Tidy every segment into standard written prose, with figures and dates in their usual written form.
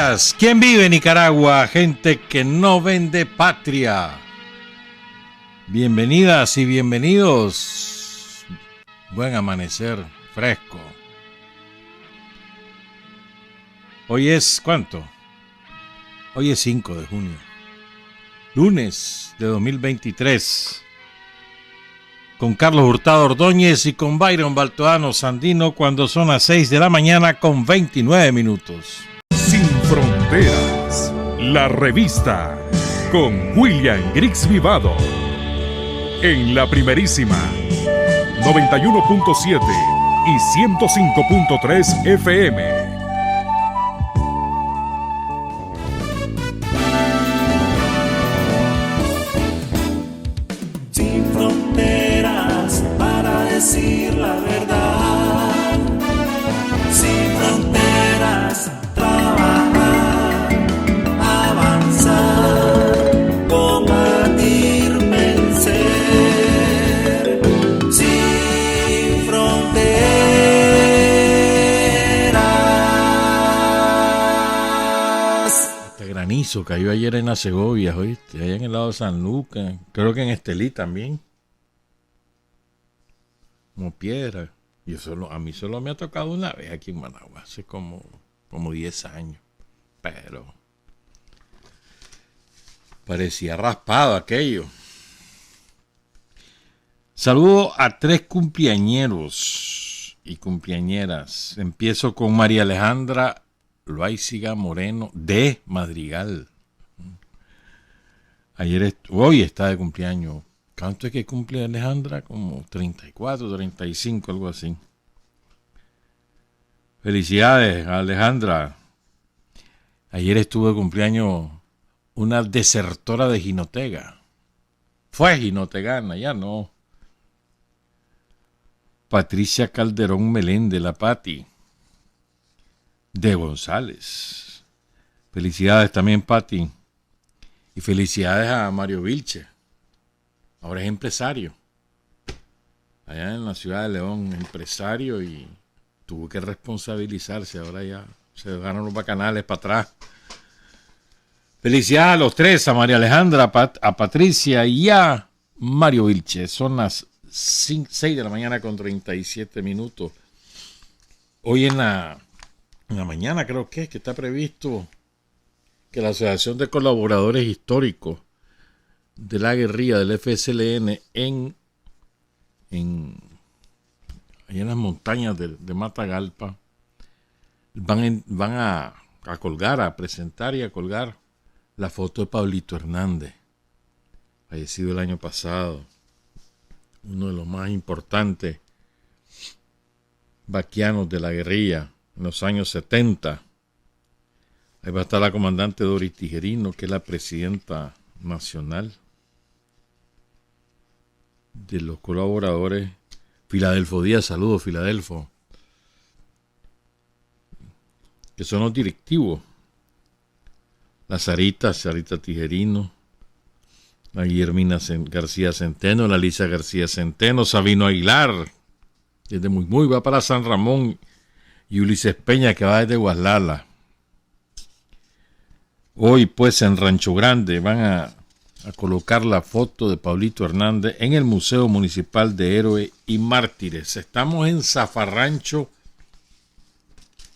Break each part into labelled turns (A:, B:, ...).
A: días. ¿Quién vive en Nicaragua? Gente que no vende patria. Bienvenidas y bienvenidos. Buen amanecer fresco. Hoy es, ¿cuánto? Hoy es 5 de junio. Lunes de 2023. Con Carlos Hurtado Ordóñez y con Byron Baltoano Sandino cuando son las 6 de la mañana con 29 minutos.
B: Sin Fronteras, la revista con William Griggs Vivado. En la primerísima 91.7 y 105.3 FM.
C: Decir la verdad, sin fronteras, trabajar, avanzar, combatir, vencer, sin fronteras.
A: Este granizo cayó ayer en la Segovia, ¿oíste? Allá en el lado de San Lucas, creo que en Estelí también. Como piedra. A mí solo me ha tocado una vez aquí en Managua, hace como 10 años. Pero parecía raspado aquello. Saludo a 3 cumpleañeros y cumpleañeras. Empiezo con María Alejandra Loaiziga Moreno de Madrigal. Hoy está de cumpleaños. ¿Cuánto es que cumple Alejandra? Como 34, 35, algo así. Felicidades, Alejandra. Ayer estuvo de cumpleaños una desertora de Jinotega. Fue jinotegana, ya no. Patricia Calderón Meléndez, la Pati. De González. Felicidades también, Pati. Y felicidades a Mario Vilche. Ahora es empresario. Allá en la ciudad de León, empresario, y tuvo que responsabilizarse. Ahora ya se ganan los bacanales para atrás. Felicidades a los 3, a María Alejandra, a Patricia y a Mario Vilche. Son las 6 de la mañana con 37 minutos. Hoy en la mañana creo que está previsto que la Asociación de Colaboradores Históricos de la guerrilla del FSLN allá en las montañas de Matagalpa van a colgar, a presentar y a colgar la foto de Pablito Hernández, fallecido el año pasado, uno de los más importantes vaquianos de la guerrilla en los años 70. Ahí va a estar la comandante Doris Tijerino, que es la presidenta nacional de los colaboradores. Filadelfo Díaz, saludos Filadelfo, que son los directivos. La Sarita Tijerino, la Guillermina García Centeno, la Lisa García Centeno, Sabino Aguilar, desde muy va para San Ramón, y Ulises Peña, que va desde Guaslala. Hoy pues en Rancho Grande van a colocar la foto de Pablito Hernández en el Museo Municipal de Héroes y Mártires. Estamos en zafarrancho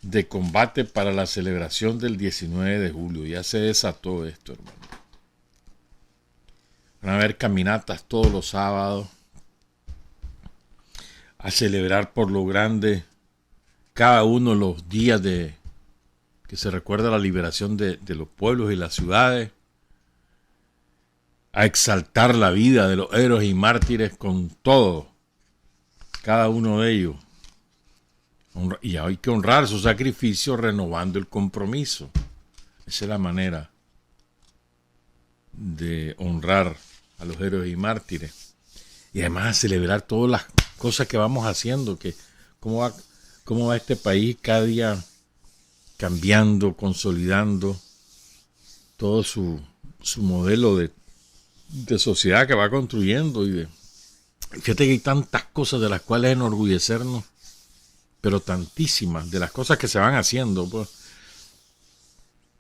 A: de combate para la celebración del 19 de julio. Ya se desató esto, hermano. Van a haber caminatas todos los sábados a celebrar por lo grande cada uno de los días que se recuerda la liberación de los pueblos y las ciudades, a exaltar la vida de los héroes y mártires con todo, cada uno de ellos. Y hay que honrar su sacrificio renovando el compromiso. Esa es la manera de honrar a los héroes y mártires. Y además a celebrar todas las cosas que vamos haciendo, que cómo va este país cada día cambiando, consolidando todo su modelo de sociedad que va construyendo. Fíjate que hay tantas cosas de las cuales enorgullecernos, pero tantísimas de las cosas que se van haciendo, pues.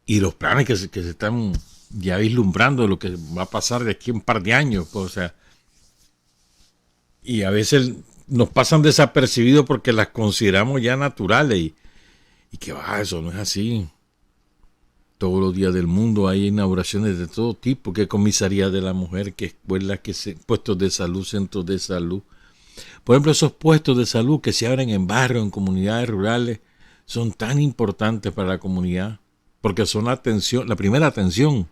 A: y los planes que se están ya vislumbrando, lo que va a pasar de aquí a un par de años, pues, o sea, y a veces nos pasan desapercibidos porque las consideramos ya naturales y que va, eso no es así. Todos los días del mundo hay inauguraciones de todo tipo, que comisaría de la mujer, que escuelas, puestos de salud, centros de salud. Por ejemplo, esos puestos de salud que se abren en barrios, en comunidades rurales, son tan importantes para la comunidad, porque son la primera atención.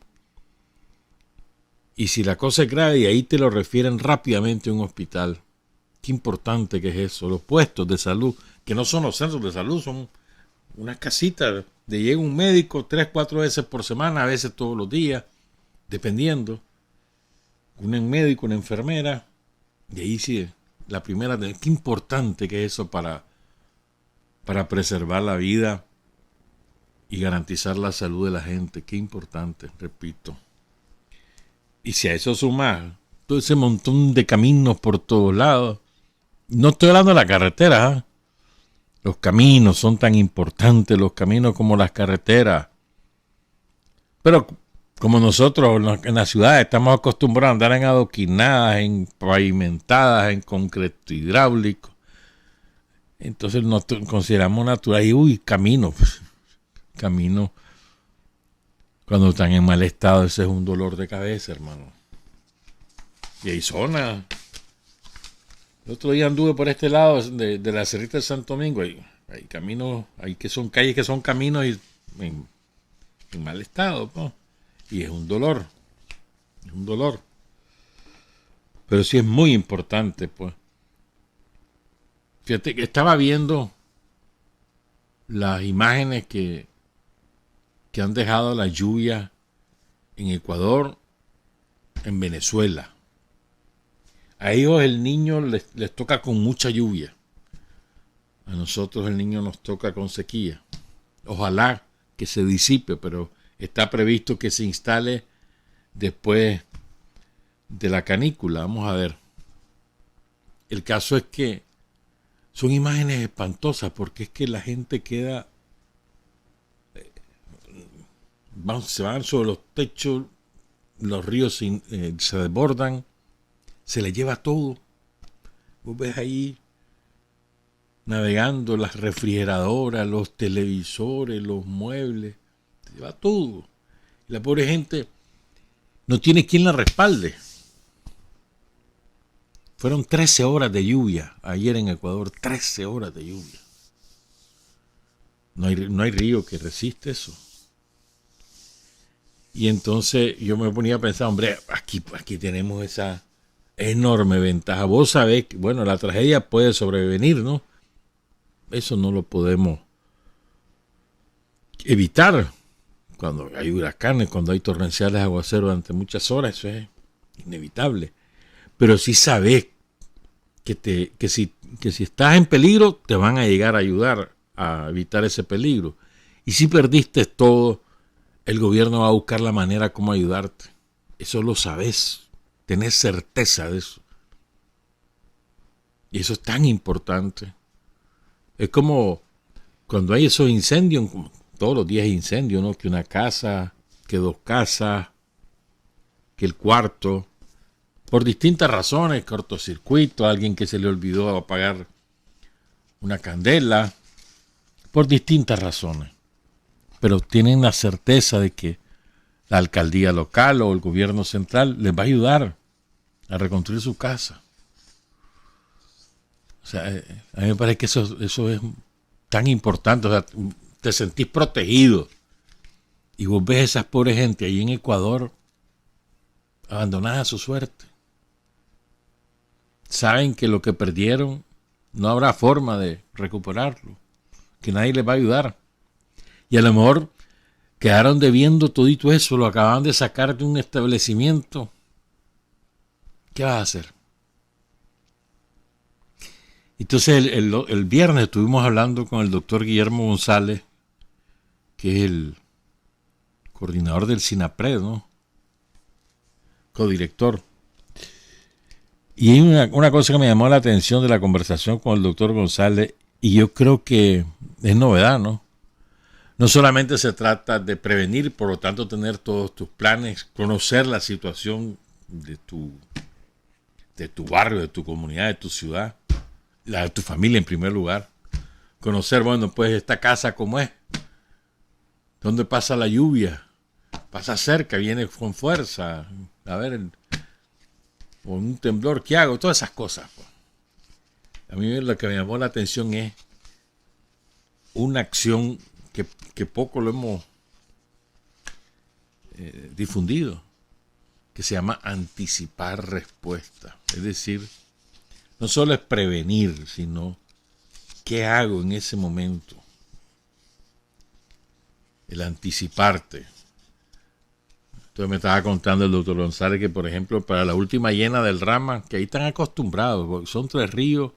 A: Y si la cosa es grave, y ahí te lo refieren rápidamente a un hospital. Qué importante que es eso, los puestos de salud, que no son los centros de salud, son unas casitas de llega un médico 3-4 veces por semana, a veces todos los días, dependiendo. Un médico, una enfermera, y ahí sí, la primera, qué importante que es eso para preservar la vida y garantizar la salud de la gente, qué importante, repito. Y si a eso sumas todo ese montón de caminos por todos lados, no estoy hablando de la carretera, ¿eh? Los caminos son tan importantes, los caminos como las carreteras. Pero como nosotros en la ciudad estamos acostumbrados a andar en adoquinadas, en pavimentadas, en concreto hidráulico, entonces nos consideramos natural. Y camino, camino, cuando están en mal estado, ese es un dolor de cabeza, hermano. Y hay zonas. El otro día anduve por este lado de la Cerrita de Santo Domingo. Hay caminos, que son calles que son caminos en mal estado, ¿no? Y es un dolor. Es un dolor. Pero sí es muy importante, pues. Fíjate que estaba viendo las imágenes que han dejado la lluvia en Ecuador, en Venezuela. A ellos el niño les toca con mucha lluvia. A nosotros el niño nos toca con sequía. Ojalá que se disipe, pero está previsto que se instale después de la canícula. Vamos a ver. El caso es que son imágenes espantosas porque es que la gente queda... se van sobre los techos, los ríos se desbordan, se les lleva todo. Vos ves ahí navegando las refrigeradoras, los televisores, los muebles, se lleva todo. Y la pobre gente no tiene quien la respalde. Fueron 13 horas de lluvia ayer en Ecuador, 13 horas de lluvia. No hay río que resiste eso. Y entonces yo me ponía a pensar, hombre, aquí tenemos esa enorme ventaja. Vos sabés que, bueno, la tragedia puede sobrevenir, ¿no? Eso no lo podemos evitar. Cuando hay huracanes, cuando hay torrenciales aguaceros durante muchas horas, eso es inevitable. Pero sí sabés que si estás en peligro, te van a llegar a ayudar a evitar ese peligro. Y si perdiste todo, el gobierno va a buscar la manera como ayudarte. Eso lo sabés. Tenés certeza de eso. Y eso es tan importante. Es como cuando hay esos incendios, como todos los días hay incendios, ¿no? Que una casa, que dos casas, que el cuarto, por distintas razones, cortocircuito, alguien que se le olvidó apagar una candela, por distintas razones. Pero tienen la certeza de que la alcaldía local o el gobierno central les va a ayudar a reconstruir su casa. O sea, a mí me parece que eso es tan importante. O sea, te sentís protegido. Y vos ves a esas pobres gente ahí en Ecuador abandonadas a su suerte. Saben que lo que perdieron no habrá forma de recuperarlo. Que nadie les va a ayudar. Y a lo mejor quedaron debiendo todito eso, lo acaban de sacar de un establecimiento. ¿Qué vas a hacer? Entonces el viernes estuvimos hablando con el doctor Guillermo González, que es el coordinador del SINAPRED, ¿no? Codirector. Y hay una cosa que me llamó la atención de la conversación con el doctor González, y yo creo que es novedad, ¿no? No solamente se trata de prevenir, por lo tanto tener todos tus planes, conocer la situación de tu barrio, de tu comunidad, de tu ciudad, la de tu familia en primer lugar. Conocer, bueno, pues esta casa cómo es, dónde pasa la lluvia, pasa cerca, viene con fuerza, a ver, o un temblor, ¿qué hago? Todas esas cosas. Pues. A mí lo que me llamó la atención es una acción que poco lo hemos difundido, que se llama anticipar respuesta. Es decir, no solo es prevenir, sino qué hago en ese momento. El anticiparte. Entonces me estaba contando el doctor González que, por ejemplo, para la última llena del Rama, que ahí están acostumbrados, son 3 ríos,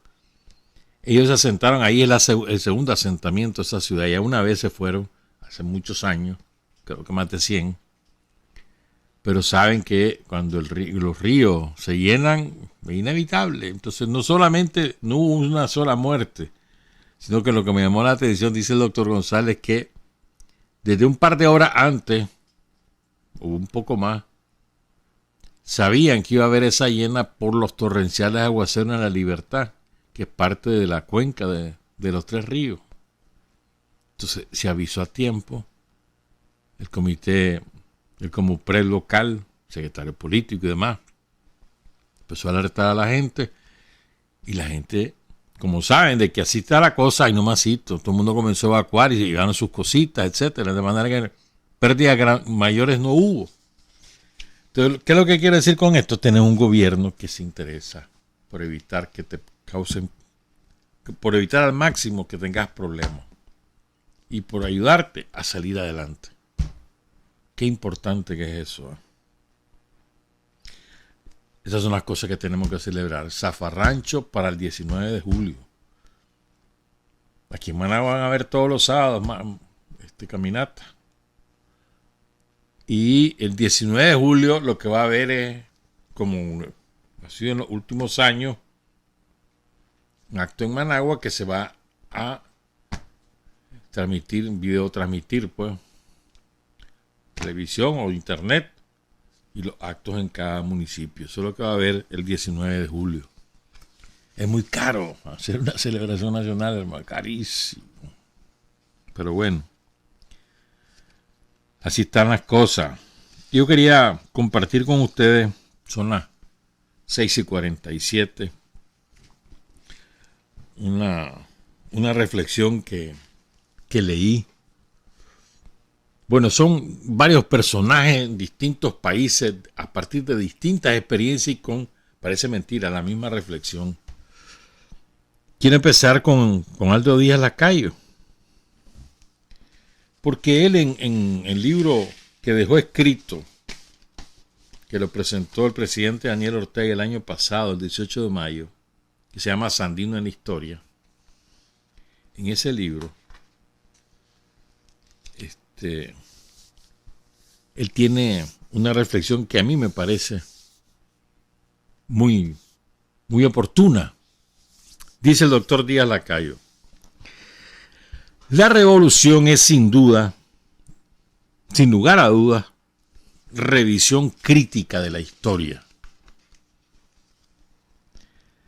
A: ellos se asentaron, ahí es el segundo asentamiento de esa ciudad, ya una vez se fueron, hace muchos años, creo que más de 100, pero saben que cuando los ríos se llenan, es inevitable. Entonces no solamente no hubo una sola muerte, sino que lo que me llamó la atención, dice el doctor González, que desde un par de horas antes, o un poco más, sabían que iba a haber esa llena por los torrenciales aguaceros en La Libertad, que es parte de la cuenca de los 3 ríos. Entonces se avisó a tiempo, el comité, el Comupred local, secretario político y demás, empezó a alertar a la gente, y la gente, como saben de que así está la cosa, y no masito, todo el mundo comenzó a evacuar y se llevaron sus cositas, etcétera, de manera que pérdidas mayores no hubo. Entonces, ¿qué es lo que quiero decir con esto? Tener un gobierno que se interesa por evitar que te causen, por evitar al máximo que tengas problemas y por ayudarte a salir adelante. Qué importante que es eso. Esas son las cosas que tenemos que celebrar. Zafarrancho para el 19 de julio. Aquí en Managua van a ver todos los sábados caminata. Y el 19 de julio lo que va a haber es, como ha sido en los últimos años, un acto en Managua que se va a transmitir, video transmitir, pues, televisión o internet, y los actos en cada municipio. Eso es lo que va a haber el 19 de julio. Es muy caro hacer una celebración nacional, hermano, carísimo. Pero bueno, así están las cosas. Yo quería compartir con ustedes, son las 6:47, una reflexión que leí. Bueno, son varios personajes en distintos países a partir de distintas experiencias y con, parece mentira, la misma reflexión. Quiero empezar con Aldo Díaz Lacayo, porque él en el libro que dejó escrito, que lo presentó el presidente Daniel Ortega el año pasado, el 18 de mayo, que se llama Sandino en la Historia, en ese libro, él tiene una reflexión que a mí me parece muy, muy oportuna. Dice el doctor Díaz Lacayo: la revolución es sin duda, sin lugar a dudas, revisión crítica de la historia.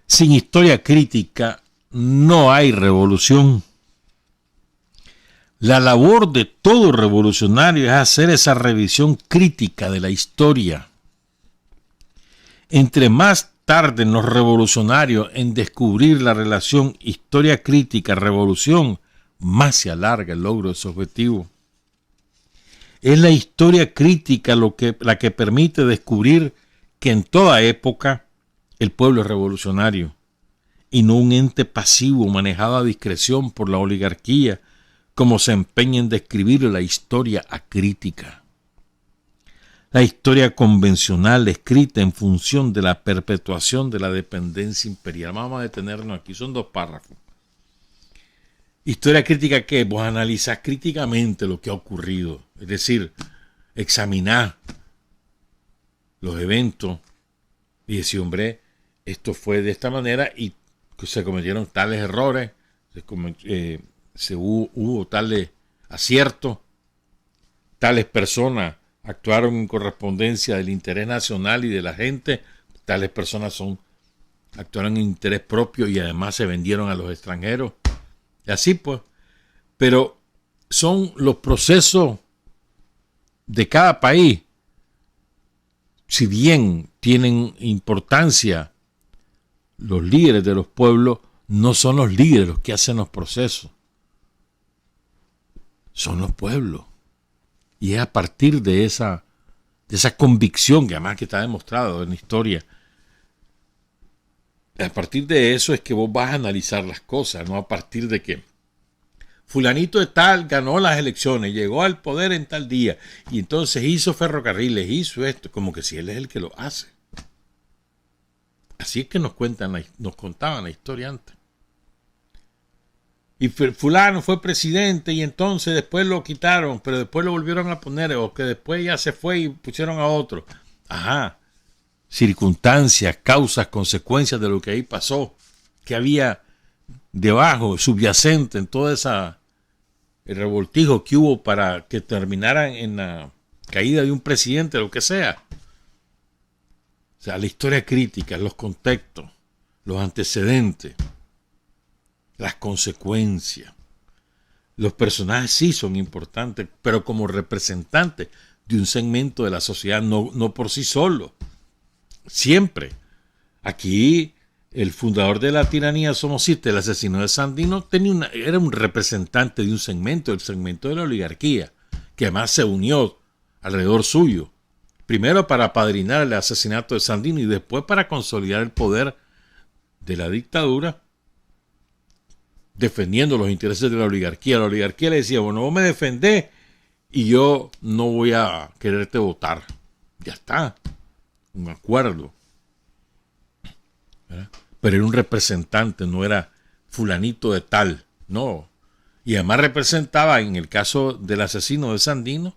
A: Sin historia crítica no hay revolución. La labor de todo revolucionario es hacer esa revisión crítica de la historia. Entre más tarden los revolucionarios en descubrir la relación historia crítica-revolución, más se alarga el logro de ese objetivo. Es la historia crítica la que permite descubrir que en toda época el pueblo es revolucionario y no un ente pasivo manejado a discreción por la oligarquía, como se empeña en describir la historia acrítica. La historia convencional escrita en función de la perpetuación de la dependencia imperial. Vamos a detenernos aquí, son 2 párrafos. Historia crítica, ¿qué? Vos analizás críticamente lo que ha ocurrido, es decir, examinar los eventos y decir, hombre, esto fue de esta manera y se cometieron tales errores, hubo tales acierto. Tales personas actuaron en correspondencia del interés nacional y de la gente. Tales personas actuaron en interés propio y además se vendieron a los extranjeros. Y así pues. Pero son los procesos de cada país. Si bien tienen importancia, los líderes de los pueblos no son los líderes los que hacen los procesos. Son los pueblos. Y es a partir de esa convicción, que además que está demostrado en la historia, a partir de eso es que vos vas a analizar las cosas, no a partir de que fulanito de tal ganó las elecciones, llegó al poder en tal día, y entonces hizo ferrocarriles, hizo esto, como que si él es el que lo hace. Así es que nos contaban la historia antes. Y fulano fue presidente y entonces después lo quitaron, pero después lo volvieron a poner, o que después ya se fue y pusieron a otro. Ajá. Circunstancias, causas, consecuencias de lo que ahí pasó, que había debajo, subyacente en todo el revoltijo que hubo para que terminaran en la caída de un presidente, lo que sea. O sea, la historia crítica, los contextos, los antecedentes, las consecuencias. Los personajes sí son importantes, pero como representantes de un segmento de la sociedad, no por sí solos. Siempre. Aquí el fundador de la tiranía somocista, el asesino de Sandino, era un representante de un segmento, el segmento de la oligarquía, que además se unió alrededor suyo. Primero para apadrinar el asesinato de Sandino y después para consolidar el poder de la dictadura, defendiendo los intereses de la oligarquía. La oligarquía le decía, bueno, vos me defendés y yo no voy a quererte votar. Ya está. Un acuerdo. ¿Verdad? Pero era un representante, no era fulanito de tal. No. Y además representaba, en el caso del asesino de Sandino,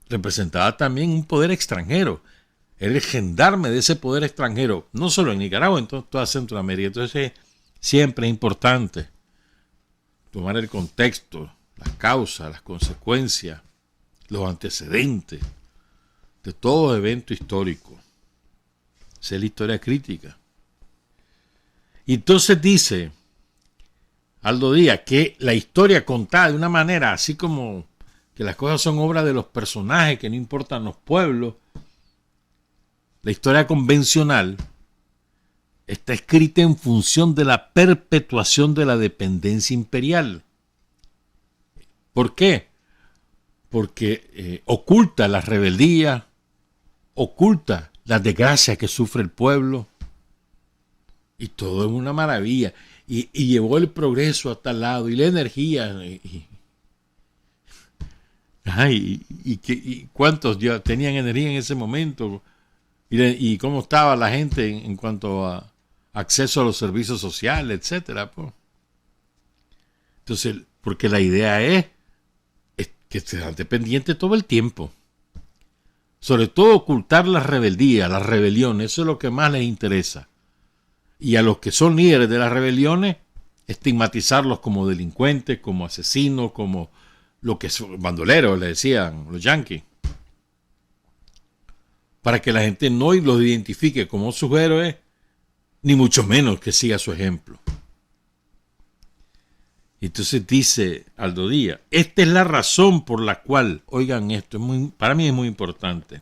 A: representaba también un poder extranjero. Era el gendarme de ese poder extranjero, no solo en Nicaragua, en toda Centroamérica. Entonces siempre es importante tomar el contexto, las causas, las consecuencias, los antecedentes de todo evento histórico. Esa es la historia crítica. Y entonces dice Aldo Díaz que la historia contada de una manera así como que las cosas son obra de los personajes, que no importan los pueblos, la historia convencional está escrita en función de la perpetuación de la dependencia imperial. ¿Por qué? Porque oculta la rebeldía, oculta las desgracias que sufre el pueblo, y todo es una maravilla. Y llevó el progreso a tal lado, y la energía. Y cuántos ya tenían energía en ese momento, y cómo estaba la gente en cuanto a acceso a los servicios sociales, etcétera. Pues. Entonces, porque la idea es que sean dependientes todo el tiempo. Sobre todo ocultar la rebeldía, las rebeliones, eso es lo que más les interesa. Y a los que son líderes de las rebeliones, estigmatizarlos como delincuentes, como asesinos, como lo que son bandoleros, le decían los yanquis. Para que la gente no los identifique como sus héroes, ni mucho menos que siga su ejemplo. Entonces dice Aldo Díaz, esta es la razón por la cual, oigan esto, para mí es muy importante,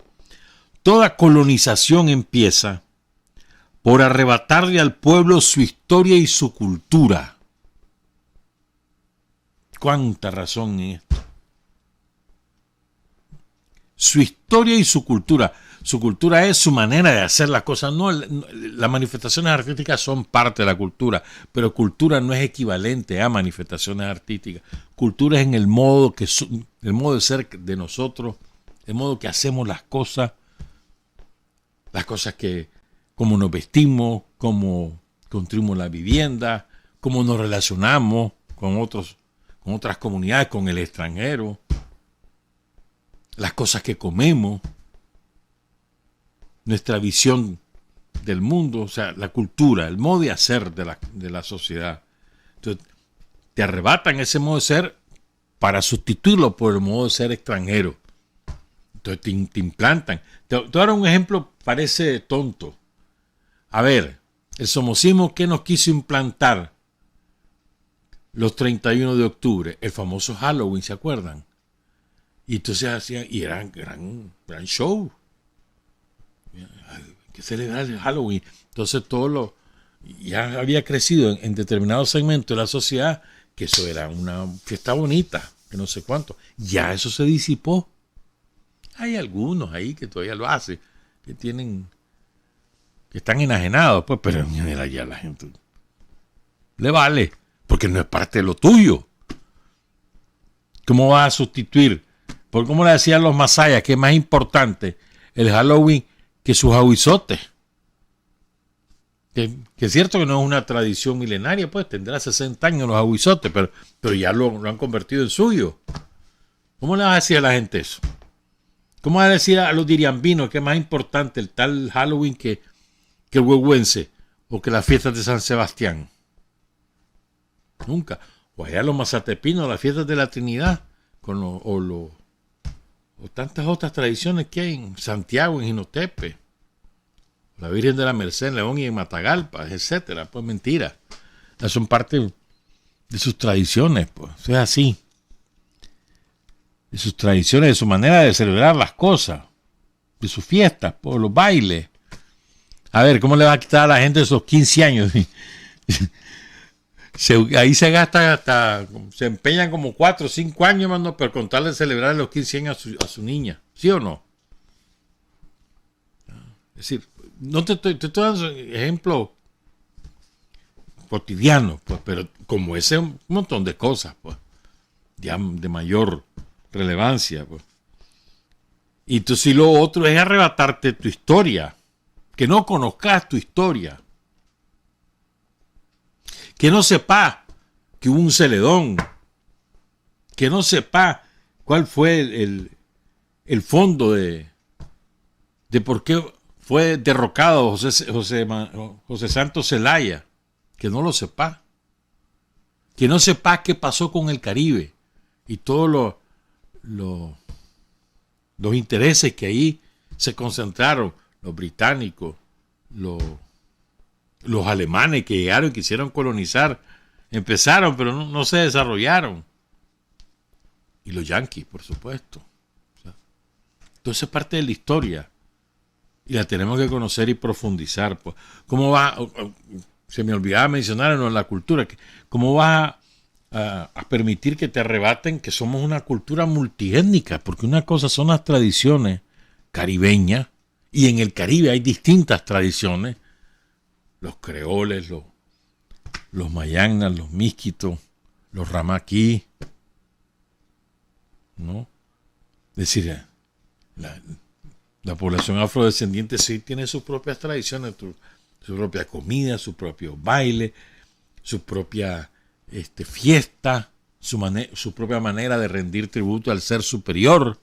A: toda colonización empieza por arrebatarle al pueblo su historia y su cultura. ¿Cuánta razón en esto? Su historia y su cultura. Su cultura es su manera de hacer las cosas. No, las manifestaciones artísticas son parte de la cultura, pero cultura no es equivalente a manifestaciones artísticas. Cultura es en el modo de ser de nosotros, el modo que hacemos las cosas que, cómo nos vestimos, cómo construimos la vivienda, cómo nos relacionamos con otras comunidades, con el extranjero, las cosas que comemos, nuestra visión del mundo, o sea, la cultura, el modo de hacer de la sociedad. Entonces, te arrebatan ese modo de ser para sustituirlo por el modo de ser extranjero. Entonces te implantan. Te voy a dar un ejemplo, parece tonto. A ver, el somocismo, ¿qué nos quiso implantar los 31 de octubre? El famoso Halloween, ¿se acuerdan? Y entonces hacían, y eran gran show. Hay que celebrar el Halloween. Entonces ya había crecido en determinados segmentos de la sociedad que eso era una fiesta bonita, que no sé cuánto. Ya eso se disipó. Hay algunos ahí que todavía lo hacen, que están enajenados, pues, pero en general ya la gente le vale, porque no es parte de lo tuyo. ¿Cómo vas a sustituir? Por como le decían los masayas, que es más importante el Halloween que sus aguizotes. Que es cierto que no es una tradición milenaria, pues tendrá 60 años los aguizotes, pero ya lo han convertido en suyo. ¿Cómo le vas a decir a la gente eso? ¿Cómo vas a decir a los diriambinos que es más importante el tal Halloween que el huehuense o que las fiestas de San Sebastián? Nunca. O allá los mazatepinos, las fiestas de la Trinidad, o tantas otras tradiciones que hay en Santiago, en Jinotepe, la Virgen de la Merced en León y en Matagalpa, etcétera. Pues mentira. Son parte de sus tradiciones, pues. Eso es así. De sus tradiciones, de su manera de celebrar las cosas, de sus fiestas, por los bailes. A ver, ¿cómo le va a quitar a la gente esos 15 años? Ahí se gasta hasta, se empeñan como 4 o 5 años, hermano, pero con tal de celebrar los 15 años a su niña. ¿Sí o no? Es decir, no te estoy dando ejemplos cotidianos, pues, pero como ese un montón de cosas, pues, ya de mayor relevancia, pues. Y entonces lo otro es arrebatarte tu historia, que no conozcas tu historia, que no sepa que hubo un Celedón, que no sepa cuál fue el fondo de por qué fue derrocado José Santos Zelaya, que no lo sepa, que no sepa qué pasó con el Caribe y todos los intereses que ahí se concentraron, los británicos, los alemanes que llegaron y quisieron colonizar, empezaron pero no se desarrollaron, y los yanquis, por supuesto. Entonces es parte de la historia y la tenemos que conocer y profundizar, pues. ¿Cómo va? Se me olvidaba mencionar en la cultura, ¿cómo va a permitir que te arrebaten que somos una cultura multiétnica? Porque una cosa son las tradiciones caribeñas, y en el Caribe hay distintas tradiciones, los creoles, los mayanas, los misquitos, los ramaquí, ¿no? Es decir, la población afrodescendiente sí tiene sus propias tradiciones, su propia comida, su propio baile, su propia fiesta, su propia manera de rendir tributo al ser superior.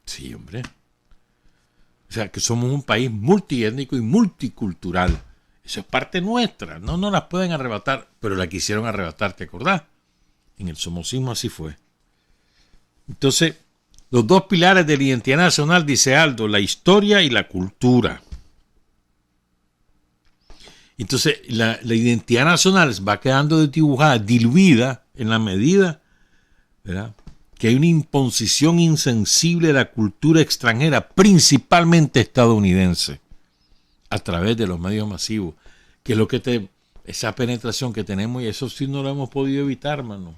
A: Sí, hombre. O sea, que somos un país multiétnico y multicultural. Eso es parte nuestra. No nos las pueden arrebatar, pero la quisieron arrebatar, ¿te acordás? En el somocismo así fue. Entonces, los dos pilares de la identidad nacional, dice Aldo, la historia y la cultura. Entonces, la identidad nacional va quedando desdibujada, diluida en la medida, ¿verdad?, que hay una imposición insensible de la cultura extranjera, principalmente estadounidense, a través de los medios masivos, que es lo que esa penetración que tenemos, y eso sí no lo hemos podido evitar, hermano.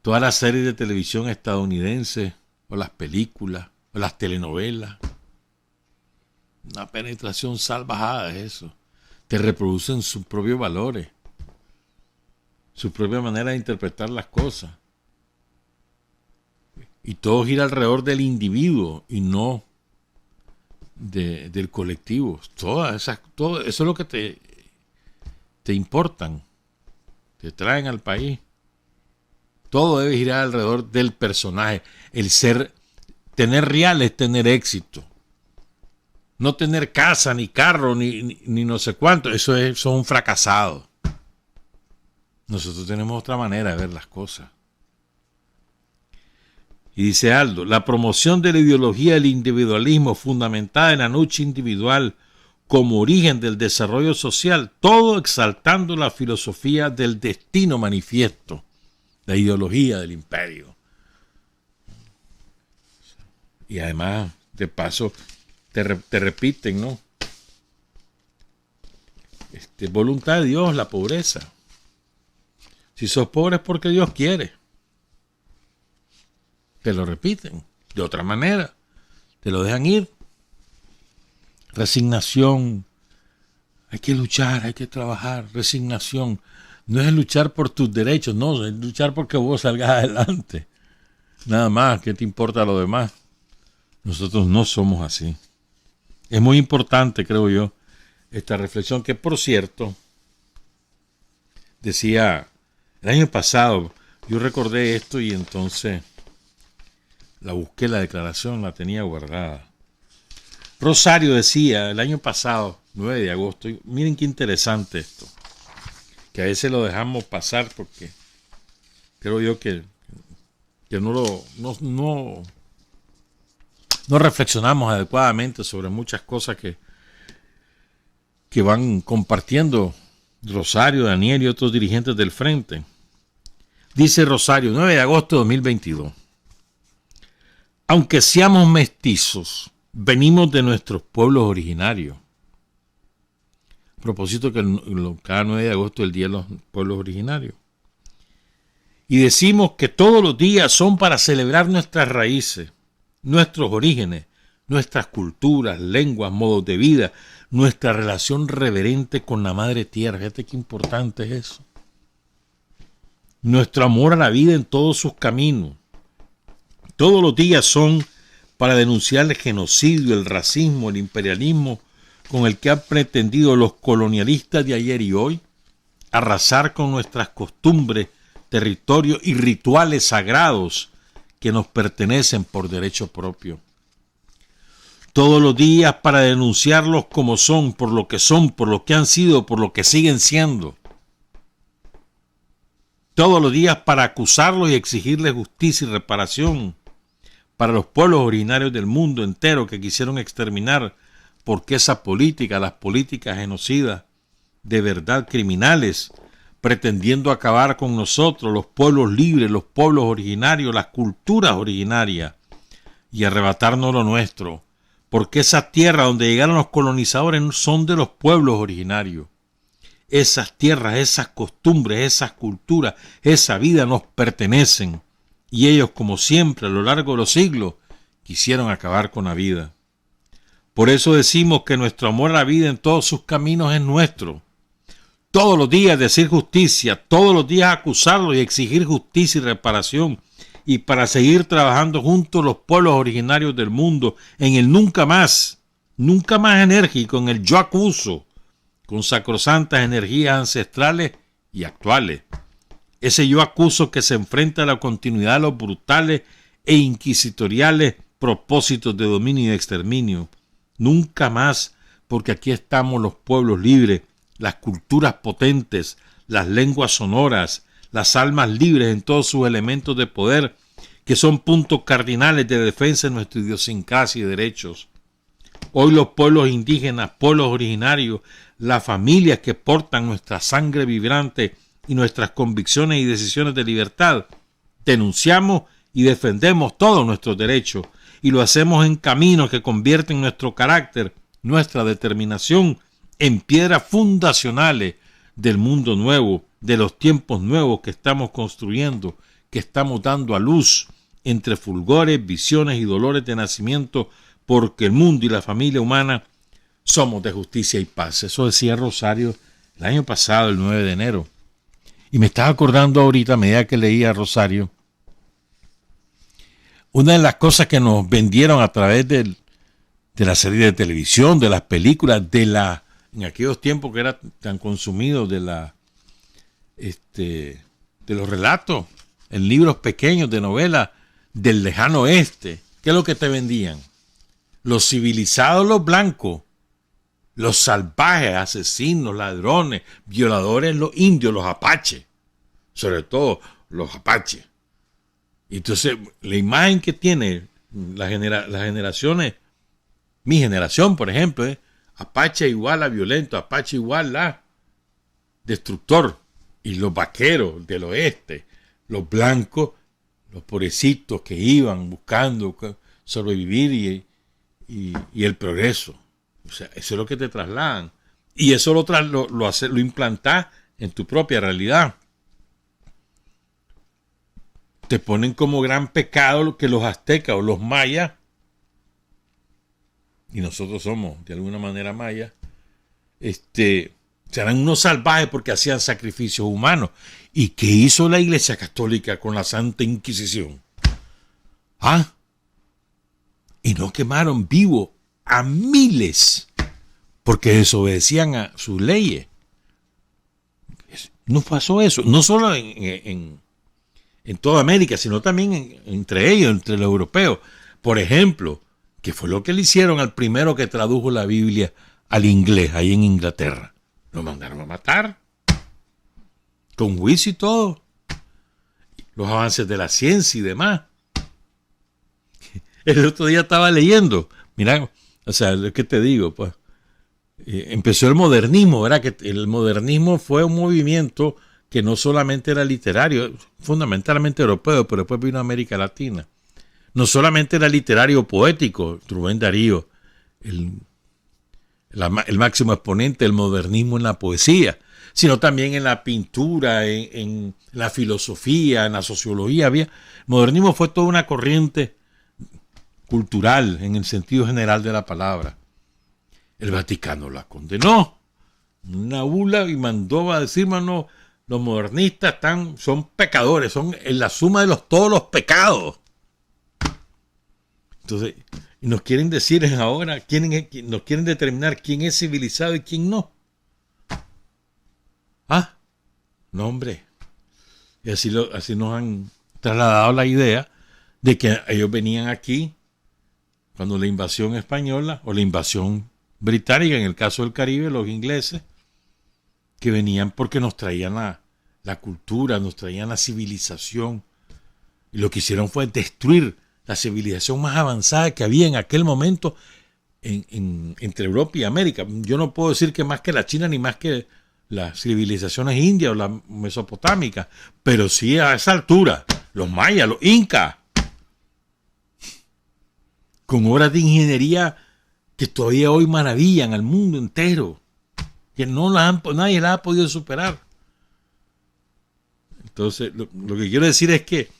A: Todas las series de televisión estadounidenses, o las películas, o las telenovelas, una penetración salvajada de eso. Te reproducen sus propios valores, su propia manera de interpretar las cosas. Y todo gira alrededor del individuo y no del colectivo. Todo eso es lo que te importan, te traen al país. Todo debe girar alrededor del personaje. Tener real es tener éxito. No tener casa, ni carro, ni no sé cuánto. Eso es un fracasado. Nosotros tenemos otra manera de ver las cosas. Y dice Aldo, la promoción de la ideología del individualismo fundamentada en la lucha individual como origen del desarrollo social, todo exaltando la filosofía del destino manifiesto, la ideología del imperio. Y además, de paso, te repiten, ¿no? Voluntad de Dios, la pobreza. Si sos pobre es porque Dios quiere. Te lo repiten de otra manera. Te lo dejan ir. Resignación. Hay que luchar, hay que trabajar. Resignación. No es luchar por tus derechos, no, es luchar porque vos salgas adelante. Nada más, ¿qué te importa lo demás? Nosotros no somos así. Es muy importante, creo yo, esta reflexión que, por cierto, decía el año pasado, yo recordé esto y entonces la busqué, la declaración, la tenía guardada. Rosario decía el año pasado, 9 de agosto, y miren qué interesante esto, que a veces lo dejamos pasar porque creo yo que no reflexionamos adecuadamente sobre muchas cosas que van compartiendo Rosario, Daniel y otros dirigentes del Frente. Dice Rosario, 9 de agosto de 2022. Aunque seamos mestizos, venimos de nuestros pueblos originarios. A propósito que cada 9 de agosto es el Día de los Pueblos Originarios. Y decimos que todos los días son para celebrar nuestras raíces, nuestros orígenes, nuestras culturas, lenguas, modos de vida, nuestra relación reverente con la Madre Tierra. Fíjate qué importante es eso. Nuestro amor a la vida en todos sus caminos. Todos los días son para denunciar el genocidio, el racismo, el imperialismo con el que han pretendido los colonialistas de ayer y hoy arrasar con nuestras costumbres, territorios y rituales sagrados que nos pertenecen por derecho propio. Todos los días para denunciarlos como son, por lo que han sido, por lo que siguen siendo. Todos los días para acusarlos y exigirles justicia y reparación para los pueblos originarios del mundo entero que quisieron exterminar, porque esa política, las políticas genocidas, de verdad criminales, pretendiendo acabar con nosotros, los pueblos libres, los pueblos originarios, las culturas originarias, y arrebatarnos lo nuestro, porque esa tierra donde llegaron los colonizadores son de los pueblos originarios. Esas tierras, esas costumbres, esas culturas, esa vida nos pertenecen, y ellos, como siempre, a lo largo de los siglos, quisieron acabar con la vida. Por eso decimos que nuestro amor a la vida en todos sus caminos es nuestro. Todos los días decir justicia, todos los días acusarlo y exigir justicia y reparación, y para seguir trabajando juntos los pueblos originarios del mundo en el nunca más enérgico, en el yo acuso, con sacrosantas energías ancestrales y actuales. Ese yo acuso que se enfrenta a la continuidad de los brutales e inquisitoriales propósitos de dominio y de exterminio. Nunca más, porque aquí estamos los pueblos libres, las culturas potentes, las lenguas sonoras, las almas libres en todos sus elementos de poder, que son puntos cardinales de defensa de nuestra idiosincrasia y derechos. Hoy los pueblos indígenas, pueblos originarios, las familias que portan nuestra sangre vibrante y nuestras convicciones y decisiones de libertad, denunciamos y defendemos todos nuestros derechos, y lo hacemos en caminos que convierten nuestro carácter, nuestra determinación, en piedras fundacionales del mundo nuevo, de los tiempos nuevos que estamos construyendo, que estamos dando a luz entre fulgores, visiones y dolores de nacimiento, porque el mundo y la familia humana somos de justicia y paz. Eso decía Rosario el año pasado, el 9 de enero. Y me estaba acordando ahorita, a medida que leía Rosario, una de las cosas que nos vendieron a través de la serie de televisión, de las películas, en aquellos tiempos que era tan consumido de los relatos, en libros pequeños de novelas del lejano oeste. ¿Qué es lo que te vendían? Los civilizados, los blancos, los salvajes, asesinos, ladrones, violadores, los indios, los apaches. sobre todo los apaches. Y entonces, la imagen que tiene las generaciones, mi generación, por ejemplo, es apache igual a violento, apache igual a destructor. Y los vaqueros del oeste, los blancos, los pobrecitos que iban buscando sobrevivir y el progreso. O sea, eso es lo que te trasladan. Y eso lo implantás en tu propia realidad. Te ponen como gran pecado que los aztecas o los mayas, y nosotros somos de alguna manera mayas, serán unos salvajes porque hacían sacrificios humanos. ¿Y qué hizo la Iglesia Católica con la Santa Inquisición? ¿Ah? Y no quemaron vivo a miles porque desobedecían a sus leyes. No pasó eso, no solo en toda América, sino también entre ellos, entre los europeos. Por ejemplo, que fue lo que le hicieron al primero que tradujo la Biblia al inglés, ahí en Inglaterra. Lo mandaron a matar, con juicio y todo. Los avances de la ciencia y demás. El otro día estaba leyendo, mira, o sea, ¿qué te digo? Pues empezó el modernismo, ¿verdad? Que el modernismo fue un movimiento que no solamente era literario, fundamentalmente europeo, pero después vino a América Latina. No solamente era literario poético, Rubén Darío, el máximo exponente del modernismo en la poesía, sino también en la pintura, en la filosofía, en la sociología. El modernismo fue toda una corriente cultural en el sentido general de la palabra. El Vaticano la condenó, una bula, y mandó a decir, mano, los modernistas son pecadores, son en la suma de todos los pecados. Entonces, y nos quieren decir ahora, nos quieren determinar quién es civilizado y quién no. Ah, no, hombre. Y así nos han trasladado la idea de que ellos venían aquí cuando la invasión española o la invasión británica, en el caso del Caribe, los ingleses, que venían porque nos traían la cultura, nos traían la civilización. Y lo que hicieron fue destruir la civilización más avanzada que había en aquel momento entre Europa y América. Yo no puedo decir que más que la China ni más que las civilizaciones indias o las mesopotámicas, pero sí a esa altura, los mayas, los incas, con obras de ingeniería que todavía hoy maravillan al mundo entero, que nadie las ha podido superar. Entonces, lo que quiero decir es que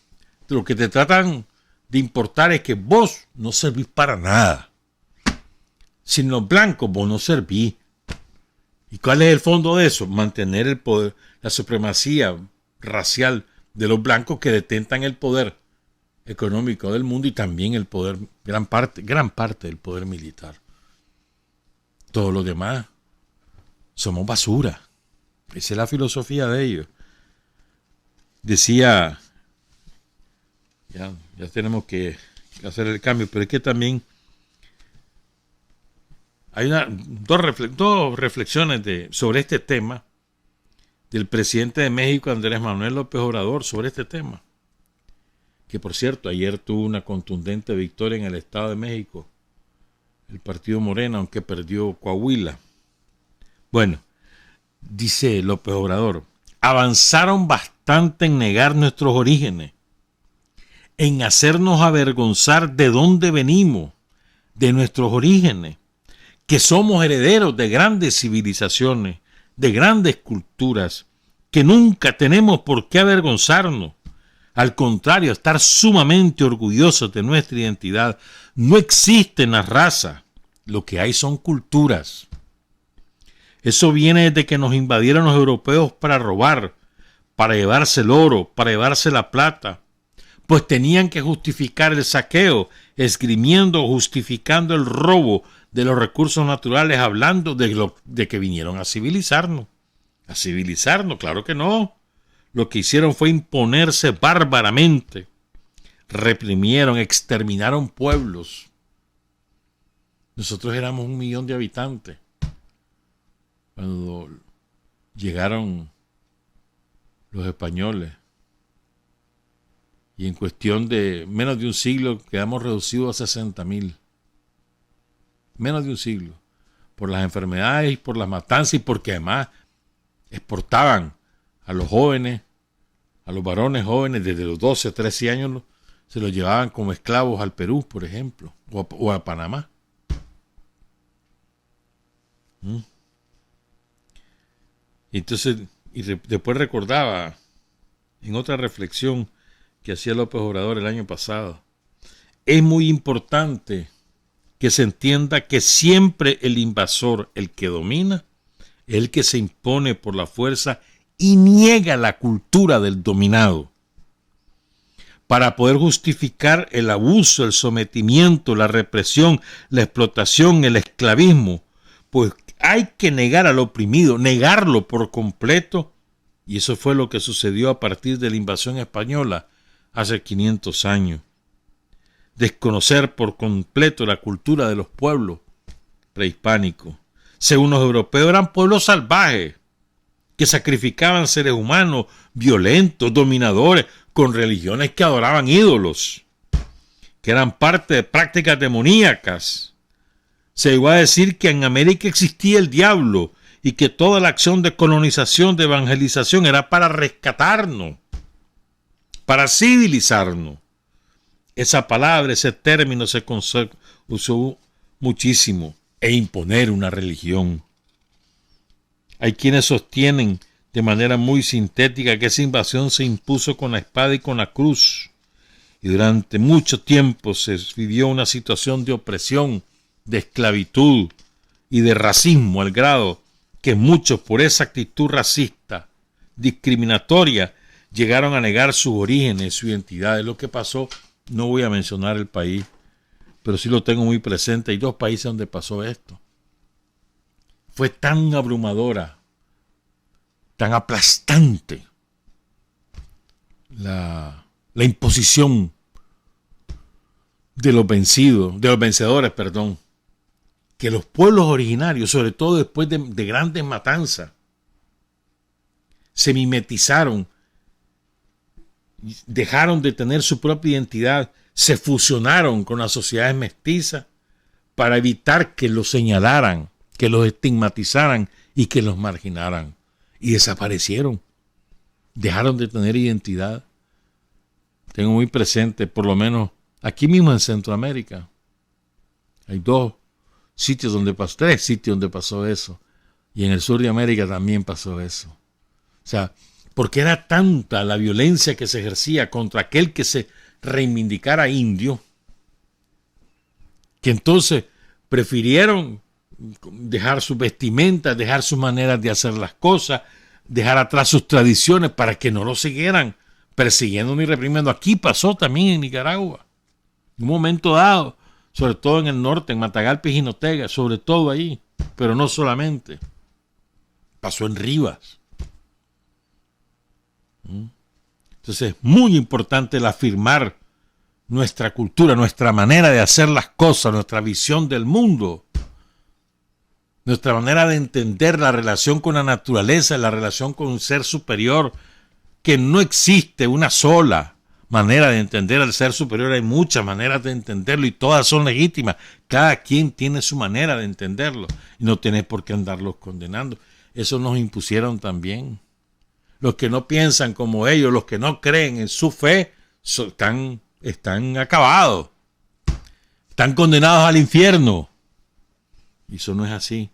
A: lo que te tratan de importar es que vos no servís para nada. Sin los blancos vos no servís. ¿Y cuál es el fondo de eso? Mantener el poder, la supremacía racial de los blancos que detentan el poder económico del mundo y también el poder, gran parte del poder militar. Todos los demás somos basura. Esa es la filosofía de ellos. Decía, ya tenemos que hacer el cambio, pero es que también hay dos reflexiones sobre este tema del presidente de México, Andrés Manuel López Obrador, sobre este tema. Que por cierto, ayer tuvo una contundente victoria en el Estado de México, el partido Morena, aunque perdió Coahuila. Bueno, dice López Obrador, avanzaron bastante en negar nuestros orígenes, en hacernos avergonzar de dónde venimos, de nuestros orígenes, que somos herederos de grandes civilizaciones, de grandes culturas, que nunca tenemos por qué avergonzarnos. Al contrario, estar sumamente orgullosos de nuestra identidad. No existen las razas, lo que hay son culturas. Eso viene desde que nos invadieron los europeos para robar, para llevarse el oro, para llevarse la plata. Pues tenían que justificar el saqueo, esgrimiendo o justificando el robo de los recursos naturales, hablando de que vinieron a civilizarnos. ¿A civilizarnos? Claro que no. Lo que hicieron fue imponerse bárbaramente. Reprimieron, exterminaron pueblos. Nosotros éramos 1 millón de habitantes. Cuando llegaron los españoles. Y en cuestión de menos de un siglo quedamos reducidos a 60.000. Menos de un siglo. Por las enfermedades y por las matanzas y porque además exportaban a los jóvenes, a los varones jóvenes desde los 12 a 13 años, se los llevaban como esclavos al Perú, por ejemplo, o a Panamá. Entonces, después recordaba en otra reflexión que hacía López Obrador el año pasado, es muy importante que se entienda que siempre el invasor, el que domina, es el que se impone por la fuerza y niega la cultura del dominado. Para poder justificar el abuso, el sometimiento, la represión, la explotación, el esclavismo, pues hay que negar al oprimido, negarlo por completo. Y eso fue lo que sucedió a partir de la invasión española hace 500 años. Desconocer por completo la cultura de los pueblos prehispánicos. Según los europeos, eran pueblos salvajes que sacrificaban seres humanos, violentos, dominadores, con religiones que adoraban ídolos, que eran parte de prácticas demoníacas. Se llegó a decir que en América existía el diablo y que toda la acción de colonización, de evangelización, era para rescatarnos, para civilizarnos. Esa palabra, ese término se usó muchísimo, e imponer una religión. Hay quienes sostienen de manera muy sintética que esa invasión se impuso con la espada y con la cruz, y durante mucho tiempo se vivió una situación de opresión, de esclavitud y de racismo, al grado que muchos, por esa actitud racista, discriminatoria, llegaron a negar sus orígenes, su identidad. Es lo que pasó. No voy a mencionar el país, pero sí lo tengo muy presente. Hay 2 países donde pasó esto. Fue tan abrumadora, tan aplastante la imposición de los vencedores, que los pueblos originarios, sobre todo después de grandes matanzas, se mimetizaron, dejaron de tener su propia identidad, se fusionaron con las sociedades mestizas para evitar que los señalaran, que los estigmatizaran y que los marginaran. Y desaparecieron, dejaron de tener identidad. Tengo muy presente, por lo menos aquí mismo en Centroamérica, hay 3 sitios donde pasó eso. Y en el sur de América también pasó eso. O sea, porque era tanta la violencia que se ejercía contra aquel que se reivindicara indio, que entonces prefirieron dejar sus vestimentas, dejar sus maneras de hacer las cosas, dejar atrás sus tradiciones para que no lo siguieran persiguiendo ni reprimiendo. Aquí pasó también en Nicaragua. En un momento dado, sobre todo en el norte, en Matagalpa y Jinotega, sobre todo ahí, pero no solamente. Pasó en Rivas. Entonces es muy importante el afirmar nuestra cultura, nuestra manera de hacer las cosas, nuestra visión del mundo, nuestra manera de entender la relación con la naturaleza, la relación con un ser superior, que no existe una sola manera de entender al ser superior. Hay muchas maneras de entenderlo y todas son legítimas. Cada quien tiene su manera de entenderlo y no tiene por qué andarlos condenando. Eso nos impusieron también. Los que no piensan como ellos, los que no creen en su fe, están acabados. Están condenados al infierno. Y eso no es así.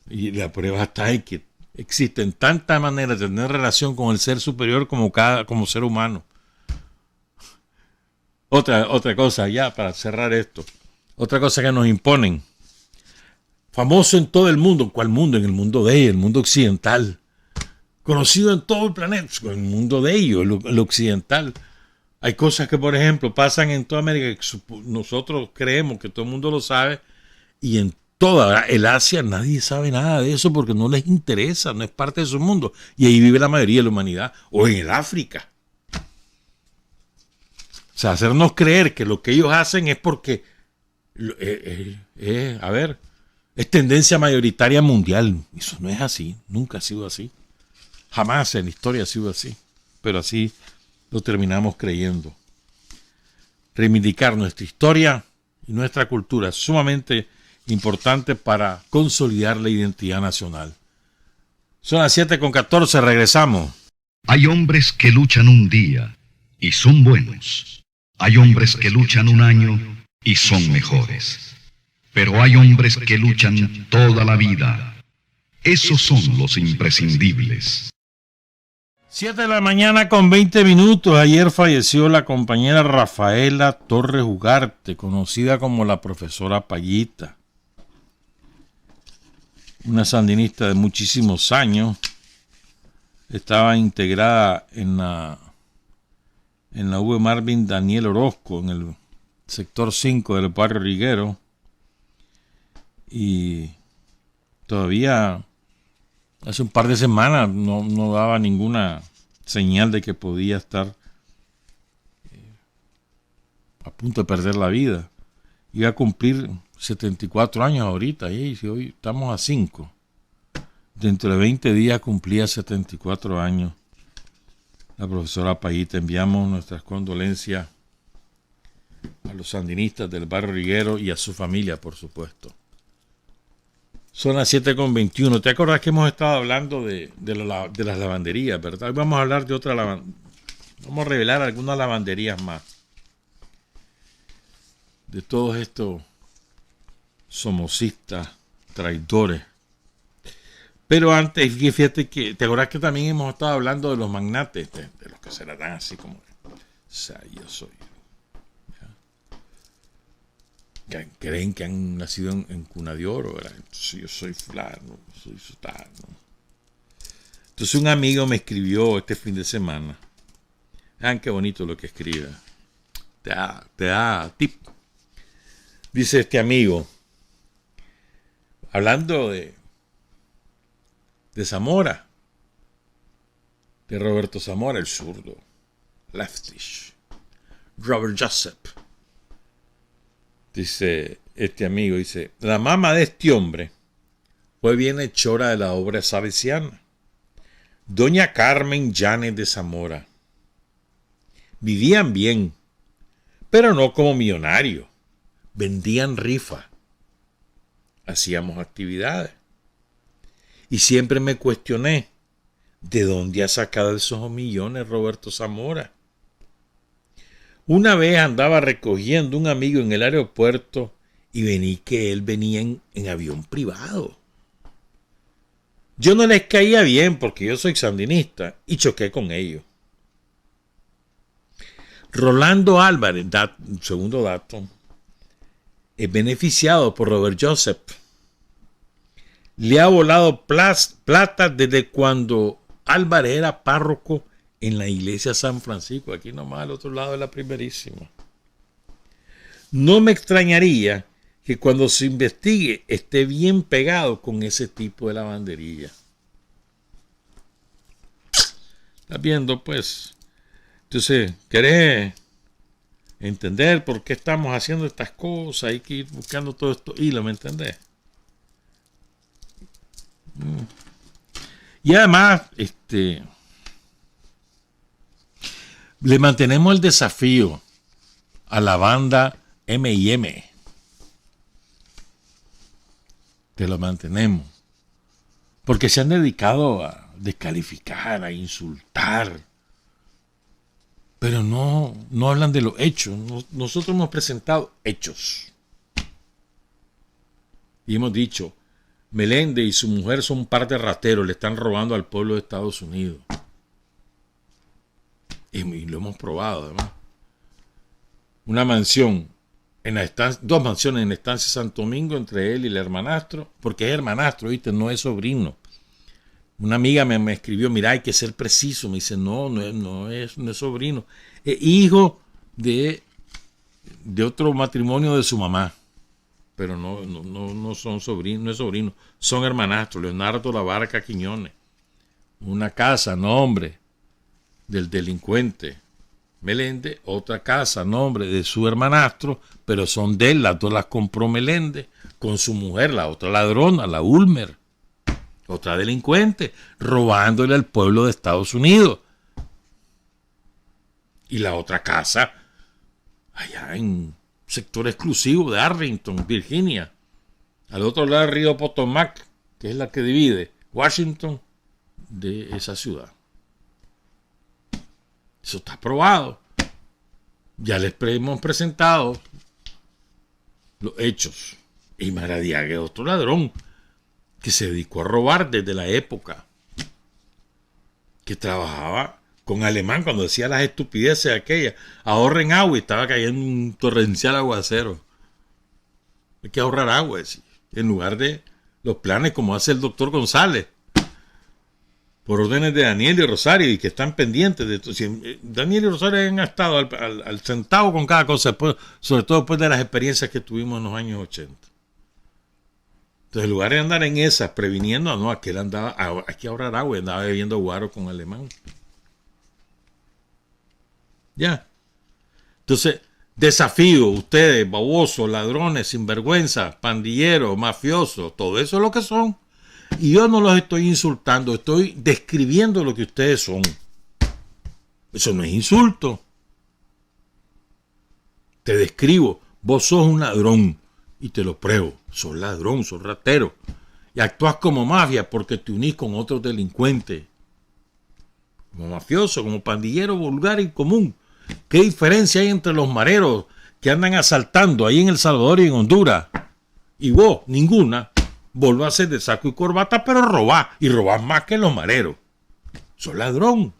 A: Y la prueba está ahí, que existen tantas maneras de tener relación con el ser superior como ser humano. Otra cosa, ya para cerrar esto. Otra cosa que nos imponen. Famoso en todo el mundo. ¿Cuál mundo? En el mundo de ellos, el mundo occidental. Conocido en todo el planeta, el mundo de ellos, el occidental. Hay cosas que, por ejemplo, pasan en toda América que nosotros creemos que todo el mundo lo sabe, y en toda el Asia nadie sabe nada de eso porque no les interesa, no es parte de su mundo. Y ahí vive la mayoría de la humanidad. O en el África. O sea, hacernos creer que lo que ellos hacen es porque es tendencia mayoritaria mundial. Eso no es así, nunca ha sido así. Jamás en la historia ha sido así, pero así lo terminamos creyendo. Reivindicar nuestra historia y nuestra cultura es sumamente importante para consolidar la identidad nacional. Son las 7:14, regresamos.
D: Hay hombres que luchan un día y son buenos. Hay hombres que luchan un año y son mejores. Pero hay hombres que luchan toda la vida. Esos son los imprescindibles.
A: 7:20 a.m. Ayer falleció la compañera Rafaela Torres Ugarte, conocida como la profesora Payita. Una sandinista de muchísimos años. Estaba integrada en la V. Marvin Daniel Orozco, en el sector 5 del barrio Riguero. Y todavía hace un par de semanas no daba ninguna señal de que podía estar a punto de perder la vida. Iba a cumplir 74 años ahorita, y hoy estamos a 5. Dentro de 20 días cumplía 74 años la profesora Payita. Enviamos nuestras condolencias a los sandinistas del barrio Riguero y a su familia, por supuesto. Son las 7:21. ¿Te acuerdas que hemos estado hablando de las lavanderías, verdad? Hoy vamos a hablar de otra lavandería. Vamos a revelar algunas lavanderías más. De todos estos somocistas, traidores. Pero antes, fíjate que, ¿te acuerdas que también hemos estado hablando de los magnates? De los que se la dan así como, o sea, yo soy... Que creen que han nacido en cuna de oro, ¿verdad? Entonces yo soy fulano, soy sutano. Entonces un amigo me escribió este fin de semana. Vean qué bonito lo que escribe. Te da tip. Dice este amigo, hablando de Zamora, de Roberto Zamora, el zurdo, leftish, Robert Joseph. Dice este amigo, dice, la mamá de este hombre fue bienhechora de la obra salesiana, doña Carmen Llanes de Zamora. Vivían bien, pero no como millonarios. Vendían rifa. Hacíamos actividades. Y siempre me cuestioné, ¿de dónde ha sacado esos millones Roberto Zamora? Una vez andaba recogiendo un amigo en el aeropuerto y vení que él venía en avión privado. Yo no les caía bien porque yo soy sandinista y choqué con ellos. Rolando Álvarez, segundo dato, es beneficiado por Robert Joseph. Le ha volado plata desde cuando Álvarez era párroco en la iglesia San Francisco, aquí nomás al otro lado de la Primerísima. No me extrañaría que cuando se investigue esté bien pegado con ese tipo de lavandería. ¿Estás viendo, pues? Entonces, ¿querés entender por qué estamos haciendo estas cosas? Hay que ir buscando todo esto hilo, ¿me entendés? Y además, le mantenemos el desafío a la banda M&M. Te lo mantenemos. Porque se han dedicado a descalificar, a insultar. Pero no hablan de los hechos. Nosotros hemos presentado hechos. Y hemos dicho, Meléndez y su mujer son un par de rateros, le están robando al pueblo de Estados Unidos. Y lo hemos probado, además. Una mansión, dos mansiones en la estancia Santo Domingo entre él y el hermanastro, porque es hermanastro, ¿viste? No es sobrino. Una amiga me escribió, mira, hay que ser preciso. Me dice, no es sobrino. Es hijo de otro matrimonio de su mamá. Pero no son sobrinos, no es sobrino. Son hermanastros. Leonardo Labarca Quiñones. Una casa, nombre del delincuente Meléndez. Otra casa, nombre de su hermanastro. Pero son de él. Las dos las compró Meléndez con su mujer, la otra ladrona, la Ulmer. otra delincuente, robándole al pueblo de Estados Unidos. Y la otra casa, allá en un sector exclusivo de Arlington, Virginia, al otro lado del río Potomac, que es la que divide Washington de esa ciudad. Eso está probado. Ya les hemos presentado los hechos. Y Maradiaga es otro ladrón que se dedicó a robar desde la época que trabajaba con Alemán cuando decía las estupideces aquellas. Ahorren agua y estaba cayendo un torrencial aguacero. Hay que ahorrar agua, en lugar de los planes como hace el doctor González, por órdenes de Daniel y Rosario, y que están pendientes de esto. Si Daniel y Rosario han estado al centavo con cada cosa, después, sobre todo después de las experiencias que tuvimos en los años 80. Entonces, en lugar de andar en esas, previniendo, no, aquel andaba, hay que ahorrar agua, y andaba bebiendo guaro con Alemán. Ya. Entonces, desafío, ustedes, babosos, ladrones, sinvergüenzas, pandilleros, mafiosos, todo eso es lo que son. Y yo no los estoy insultando, estoy describiendo lo que ustedes son. Eso no es insulto. Te describo, vos sos un ladrón y te lo pruebo. Sos ladrón, sos ratero. Y actúas como mafia porque te unís con otros delincuentes. Como mafioso, como pandillero vulgar y común. ¿Qué diferencia hay entre los mareros que andan asaltando ahí en El Salvador y en Honduras? Y vos, ninguna. Vos lo haces de saco y corbata, pero robás. Y robás más que los mareros. Sos ladrón.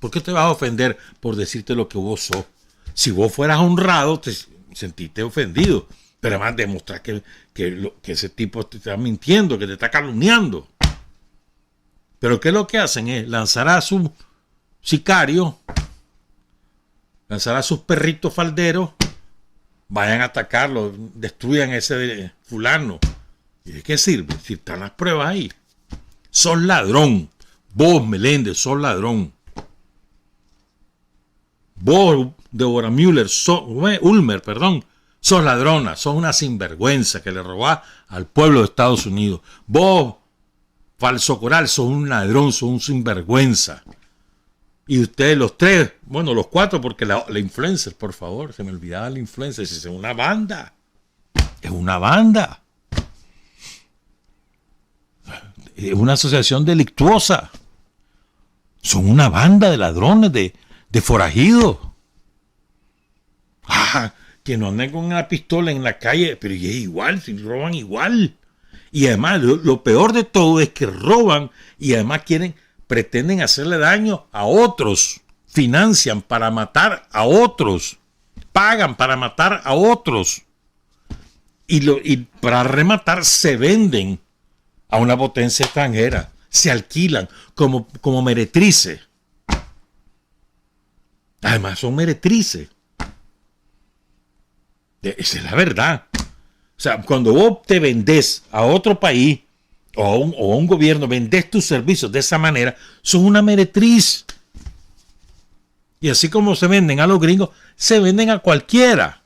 A: ¿Por qué te vas a ofender por decirte lo que vos sos? Si vos fueras honrado, te sentiste ofendido. Pero además demostrar que ese tipo te está mintiendo, que te está calumniando. Pero ¿qué es lo que hacen? Es lanzar a su sicario, lanzar a sus perritos falderos, vayan a atacarlo, destruyan ese fulano. ¿Y de qué sirve? Si están las pruebas ahí. Sos ladrón. Vos, Meléndez, sos ladrón. Vos, Deborah Ulmer, sos ladrona, sos una sinvergüenza que le robás al pueblo de Estados Unidos. Vos, Falso Coral, sos un ladrón, sos un sinvergüenza. Y ustedes los tres, bueno, los cuatro, porque la influencer, por favor, se me olvidaba la influencer, es una banda. Es una banda. Es una asociación delictuosa. Son una banda de ladrones, de forajidos. Que no anden con una pistola en la calle, pero es igual, si roban igual. Y además, lo peor de todo es que roban y además pretenden hacerle daño a otros. Financian para matar a otros. Pagan para matar a otros. Y para rematar se venden a una potencia extranjera. Se alquilan como meretrices. Además son meretrices. Esa es la verdad. O sea, cuando vos te vendés a otro país o a un gobierno, vendés tus servicios de esa manera, sos una meretriz. Y así como se venden a los gringos, se venden a cualquiera.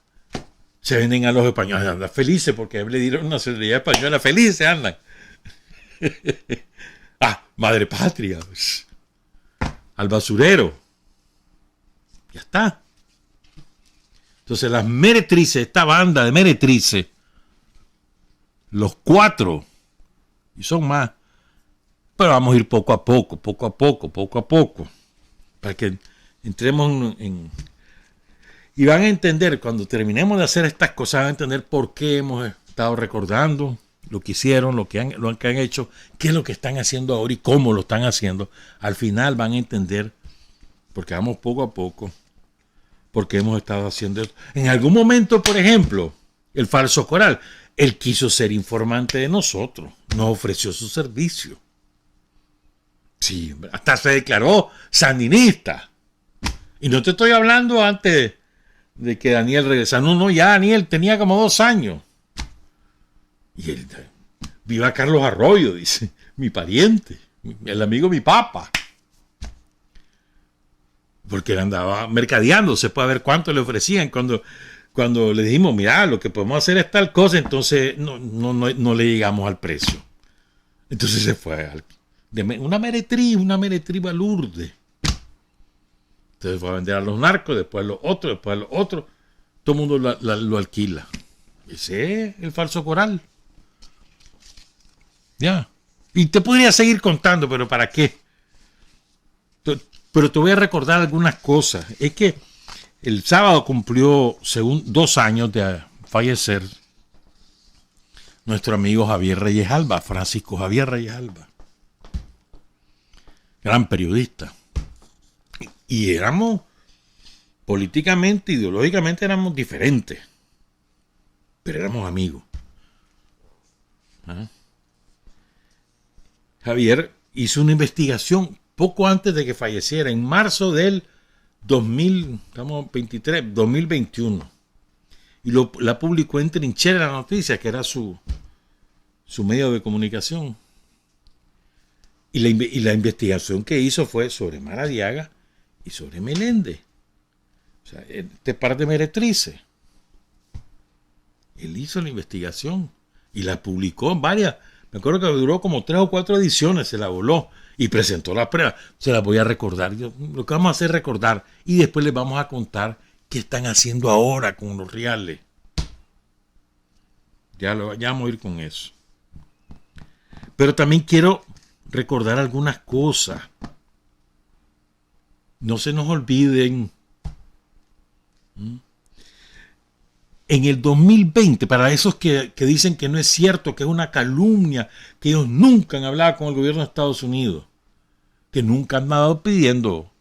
A: Se venden a los españoles, andan felices porque le dieron una nacionalidad española, felices andan. Madre patria. Al basurero. Ya está. Entonces las meretrices, esta banda de meretrices, los cuatro, y son más, pero vamos a ir poco a poco, para que entremos y van a entender, cuando terminemos de hacer estas cosas, van a entender por qué hemos estado recordando lo que hicieron, lo que han hecho, qué es lo que están haciendo ahora y cómo lo están haciendo. Al final van a entender, porque vamos poco a poco, porque hemos estado haciendo esto. En algún momento, por ejemplo, el Falso Coral, él quiso ser informante de nosotros, nos ofreció su servicio. Sí, hasta se declaró sandinista. Y no te estoy hablando antes de que Daniel regresara. No, ya Daniel tenía como 2 años. Y él, viva Carlos Arroyo, dice, mi pariente, el amigo de mi papá. Porque él andaba mercadeando, se puede ver cuánto le ofrecían cuando le dijimos, mira, lo que podemos hacer es tal cosa, entonces no le llegamos al precio. Entonces se fue una meretriz balurde. Entonces fue a vender a los narcos, después a los otros, después a los otros. Todo el mundo lo alquila. Ese es el falso coral. Ya. Y te podría seguir contando, pero ¿para qué? Pero te voy a recordar algunas cosas. Es que el sábado cumplió, según 2 años de fallecer, nuestro amigo Javier Reyes Alba, Francisco Javier Reyes Alba. Gran periodista. Y éramos, políticamente, ideológicamente, éramos diferentes. Pero éramos amigos. ¿Ah? Javier hizo una investigación poco antes de que falleciera, en marzo del 2021. Y la publicó en Trinchera la Noticia, que era su medio de comunicación. Y la investigación que hizo fue sobre Maradiaga y sobre Meléndez. O sea, este par de meretrices. Él hizo la investigación y la publicó en varias. Me acuerdo que duró como 3 o 4 ediciones, se la voló y presentó la prueba. Se la voy a recordar. Lo que vamos a hacer es recordar y después les vamos a contar qué están haciendo ahora con los reales. Ya vamos a ir con eso. Pero también quiero recordar algunas cosas. No se nos olviden. En el 2020, para esos que dicen que no es cierto, que es una calumnia, que ellos nunca han hablado con el gobierno de Estados Unidos, que nunca han dado pidiendo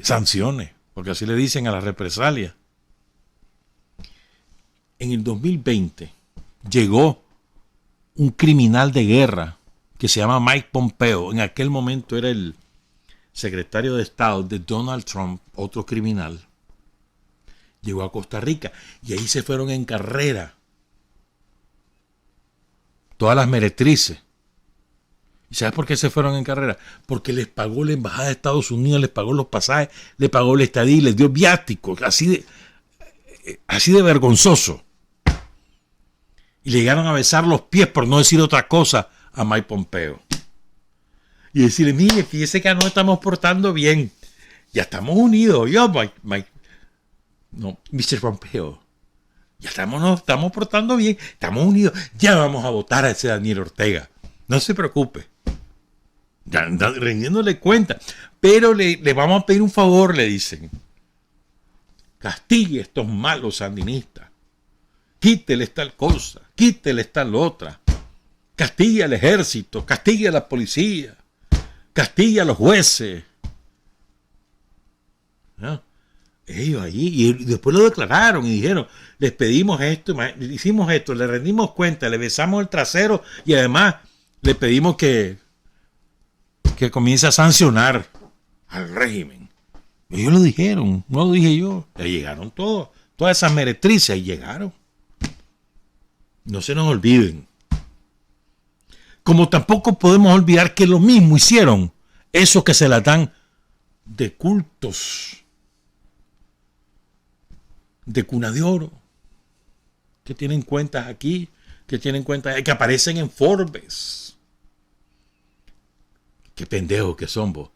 A: sanciones, porque así le dicen a las represalias. En el 2020 llegó un criminal de guerra que se llama Mike Pompeo. En aquel momento era el secretario de Estado de Donald Trump, otro criminal. Llegó a Costa Rica y ahí se fueron en carrera todas las meretrices. ¿Y sabes por qué se fueron en carrera? Porque les pagó la embajada de Estados Unidos, les pagó los pasajes, les pagó la estadía y les dio viáticos, así de vergonzoso. Y le llegaron a besar los pies, por no decir otra cosa, a Mike Pompeo. Y decirle, mire, fíjese que no estamos portando bien. Ya estamos unidos. Yo, Mr. Pompeo. Ya nos estamos portando bien. Estamos unidos. Ya vamos a votar a ese Daniel Ortega. No se preocupe. Ya anda rindiéndole cuenta. Pero le vamos a pedir un favor, le dicen. Castigue a estos malos sandinistas. Quíteles tal cosa. Quíteles tal otra. Castigue al ejército. Castigue a la policía. Castigue a los jueces. ¿No? Ellos allí, y después lo declararon y dijeron, les pedimos esto, hicimos esto, le rendimos cuenta, le besamos el trasero y además le pedimos que comience a sancionar al régimen. Ellos lo dijeron, no lo dije yo. Ya llegaron todas esas meretrices, y llegaron. No se nos olviden. Como tampoco podemos olvidar que lo mismo hicieron esos que se la dan de cultos, de cuna de oro, que tienen cuentas aquí, que tienen cuentas que aparecen en Forbes. Qué pendejos que son vos.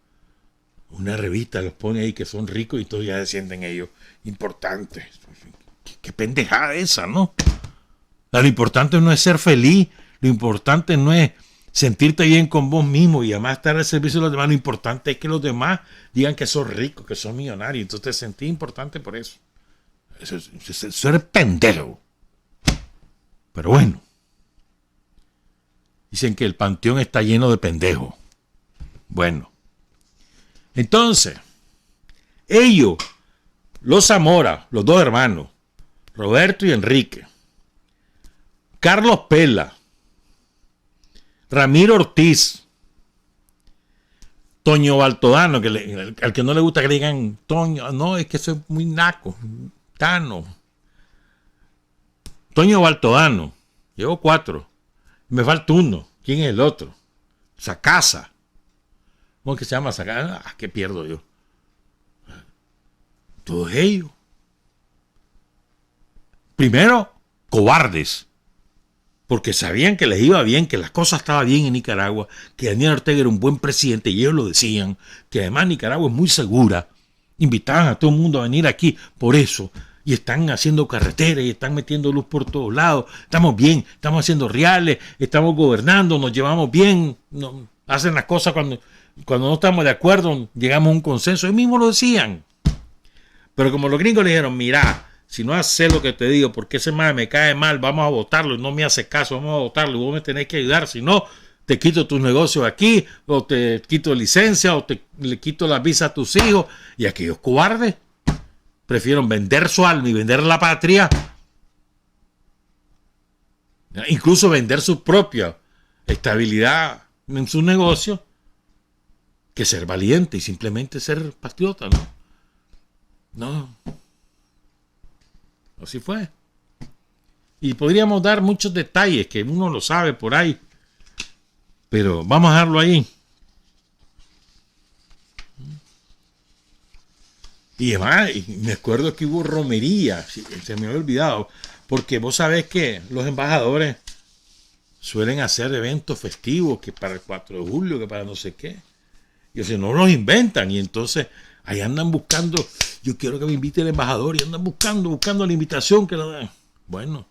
A: Una revista los pone ahí que son ricos y todos ya se sienten ellos importantes. Qué pendejada esa, ¿no? Lo importante no es ser feliz, lo importante no es sentirte bien con vos mismo y además estar al servicio de los demás. Lo importante es que los demás digan que sos rico, que sos millonario. Entonces te sentís importante por eso. Eso es pendejo. Pero bueno. Dicen que el panteón está lleno de pendejos. Bueno. Entonces, ellos, los Zamora, los 2 hermanos, Roberto y Enrique, Carlos Pela, Ramiro Ortiz, Toño Baltodano, al que no le gusta que le digan Toño, no, es que soy muy naco, Tano. Toño Baltodano, llevo 4, me falta uno. ¿Quién es el otro? Sacasa. ¿Cómo es que se llama Sacasa? ¿Qué pierdo yo? Todos ellos. Primero, cobardes. porque sabían que les iba bien, que las cosas estaban bien en Nicaragua, que Daniel Ortega era un buen presidente y ellos lo decían, que además Nicaragua es muy segura. Invitaban a todo el mundo a venir aquí por eso. Y están haciendo carreteras y están metiendo luz por todos lados. Estamos bien, estamos haciendo reales, estamos gobernando, nos llevamos bien, hacen las cosas cuando no estamos de acuerdo, llegamos a un consenso. Ellos mismos lo decían. Pero como los gringos le dijeron, mira, si no haces lo que te digo, porque ese man me cae mal, vamos a votarlo y no me hace caso, vamos a votarlo y vos me tenés que ayudar, si no, te quito tus negocios aquí, o te quito licencia, o le quito la visa a tus hijos. Y aquellos cobardes prefieren vender su alma y vender la patria, incluso vender su propia estabilidad en su negocio, que ser valiente y simplemente ser patriota, No. Así fue. Y podríamos dar muchos detalles que uno lo sabe por ahí, pero vamos a dejarlo ahí. Y además, me acuerdo que hubo romería, se me había olvidado, porque vos sabés que los embajadores suelen hacer eventos festivos, que para el 4 de julio, que para no sé qué. Y o sea, no los inventan, y entonces ahí andan buscando, yo quiero que me invite el embajador, y andan buscando la invitación que la dan. Bueno,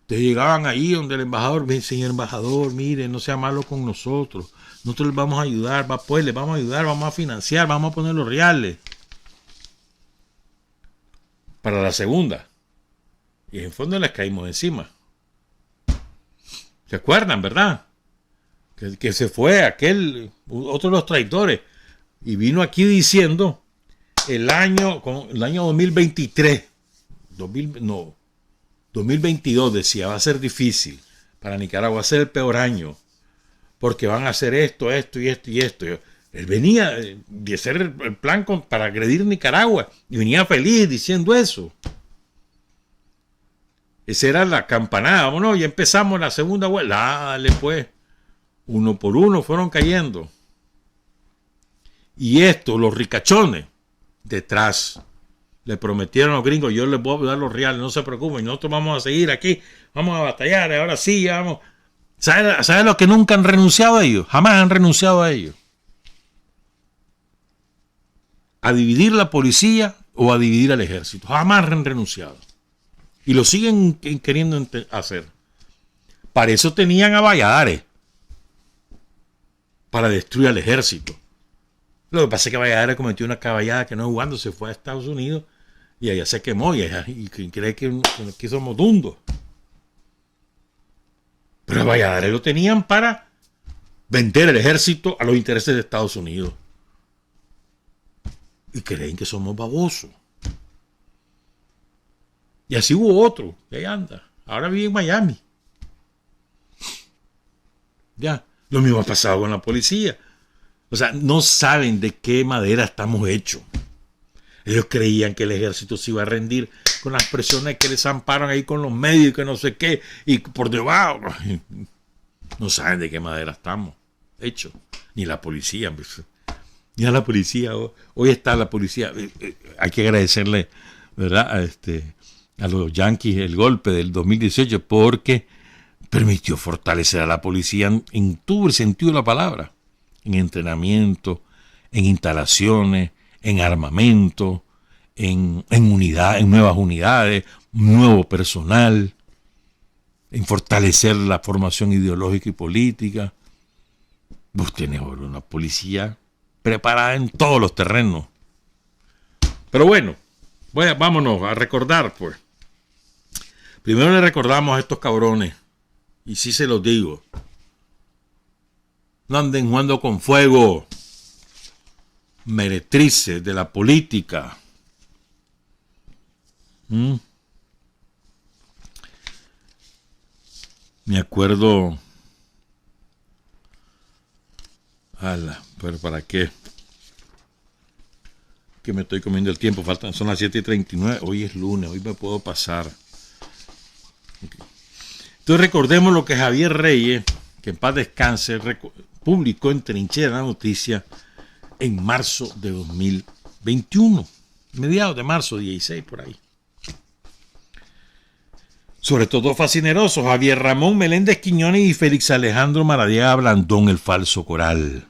A: te llegaban ahí donde el embajador, señor embajador, mire, no sea malo con nosotros les vamos a ayudar, les vamos a ayudar, vamos a financiar, vamos a poner los reales. Para la segunda. Y en fondo les caímos encima. ¿Se acuerdan, verdad? Que se fue otro de los traidores, y vino aquí diciendo el año 2023, 2022 decía, va a ser difícil para Nicaragua, va a ser el peor año, porque van a hacer esto y esto. Él venía de hacer el plan para agredir Nicaragua, y venía feliz diciendo eso. Esa era la campanada. Vámonos, ya empezamos la segunda vuelta. Dale pues. Uno por uno fueron cayendo. Y los ricachones, detrás, le prometieron a los gringos, yo les voy a dar los reales, no se preocupen, nosotros vamos a seguir aquí, vamos a batallar, ahora sí, ya vamos. ¿Sabes lo que nunca han renunciado a ellos? Jamás han renunciado a ellos. A dividir la policía o a dividir al ejército. Jamás han renunciado. Y lo siguen queriendo hacer. Para eso tenían a Valladares. Para destruir al ejército. Lo que pasa es que Valladares cometió una caballada que no jugando, se fue a Estados Unidos y allá se quemó y cree que aquí somos dundos. Pero a Valladares lo tenían para vender el ejército a los intereses de Estados Unidos. Y creen que somos babosos. Y así hubo otro, que ahí anda. Ahora vive en Miami. Ya, lo mismo ha pasado con la policía. O sea, no saben de qué madera estamos hechos. Ellos creían que el ejército se iba a rendir con las presiones que les amparan ahí con los medios y que no sé qué, y por debajo. No saben de qué madera estamos hechos. Ni la policía. Ni a la policía. Hoy está la policía. Hay que agradecerle, ¿verdad? A los Yankees el golpe del 2018 porque permitió fortalecer a la policía en todo el sentido de la palabra. En entrenamiento, en instalaciones, en armamento, en nuevas unidades, nuevo personal, en fortalecer la formación ideológica y política. Vos tenés ahora una policía preparada en todos los terrenos. Pero bueno, vámonos a recordar, pues. Primero le recordamos a estos cabrones, y sí se los digo, no anden jugando con fuego, meretrices de la política. Me acuerdo, pero ¿para qué? Que me estoy comiendo el tiempo, son las 7:39, hoy es lunes, hoy me puedo pasar. Entonces recordemos lo que Javier Reyes, que en paz descanse, publicó en Trinchera la Noticia en marzo de 2021, mediados de marzo, 16 por ahí. Sobre todo fascinerosos, Javier Ramón Meléndez Quiñones y Félix Alejandro Maradiaga Blandón, el falso coral.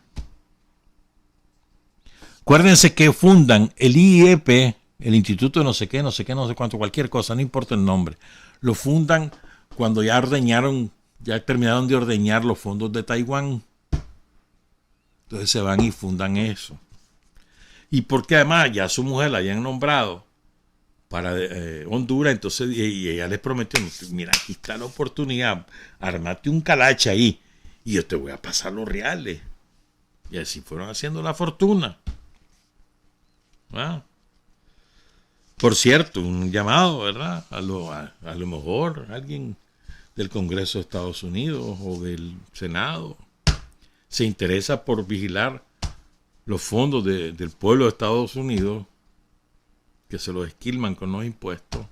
A: Acuérdense que fundan el IEP, el Instituto de no sé qué, no sé cuánto, cualquier cosa, no importa el nombre. Lo fundan cuando ya terminaron de ordeñar los fondos de Taiwán. Entonces se van y fundan eso. Y porque además ya su mujer la habían nombrado para Honduras, entonces y ella les prometió, mira, aquí está la oportunidad, armate un calache ahí y yo te voy a pasar los reales. Y así fueron haciendo la fortuna. ¿Ah? Por cierto, un llamado, ¿verdad? A lo mejor alguien del Congreso de Estados Unidos o del Senado se interesa por vigilar los fondos del pueblo de Estados Unidos, que se los esquilman con los impuestos,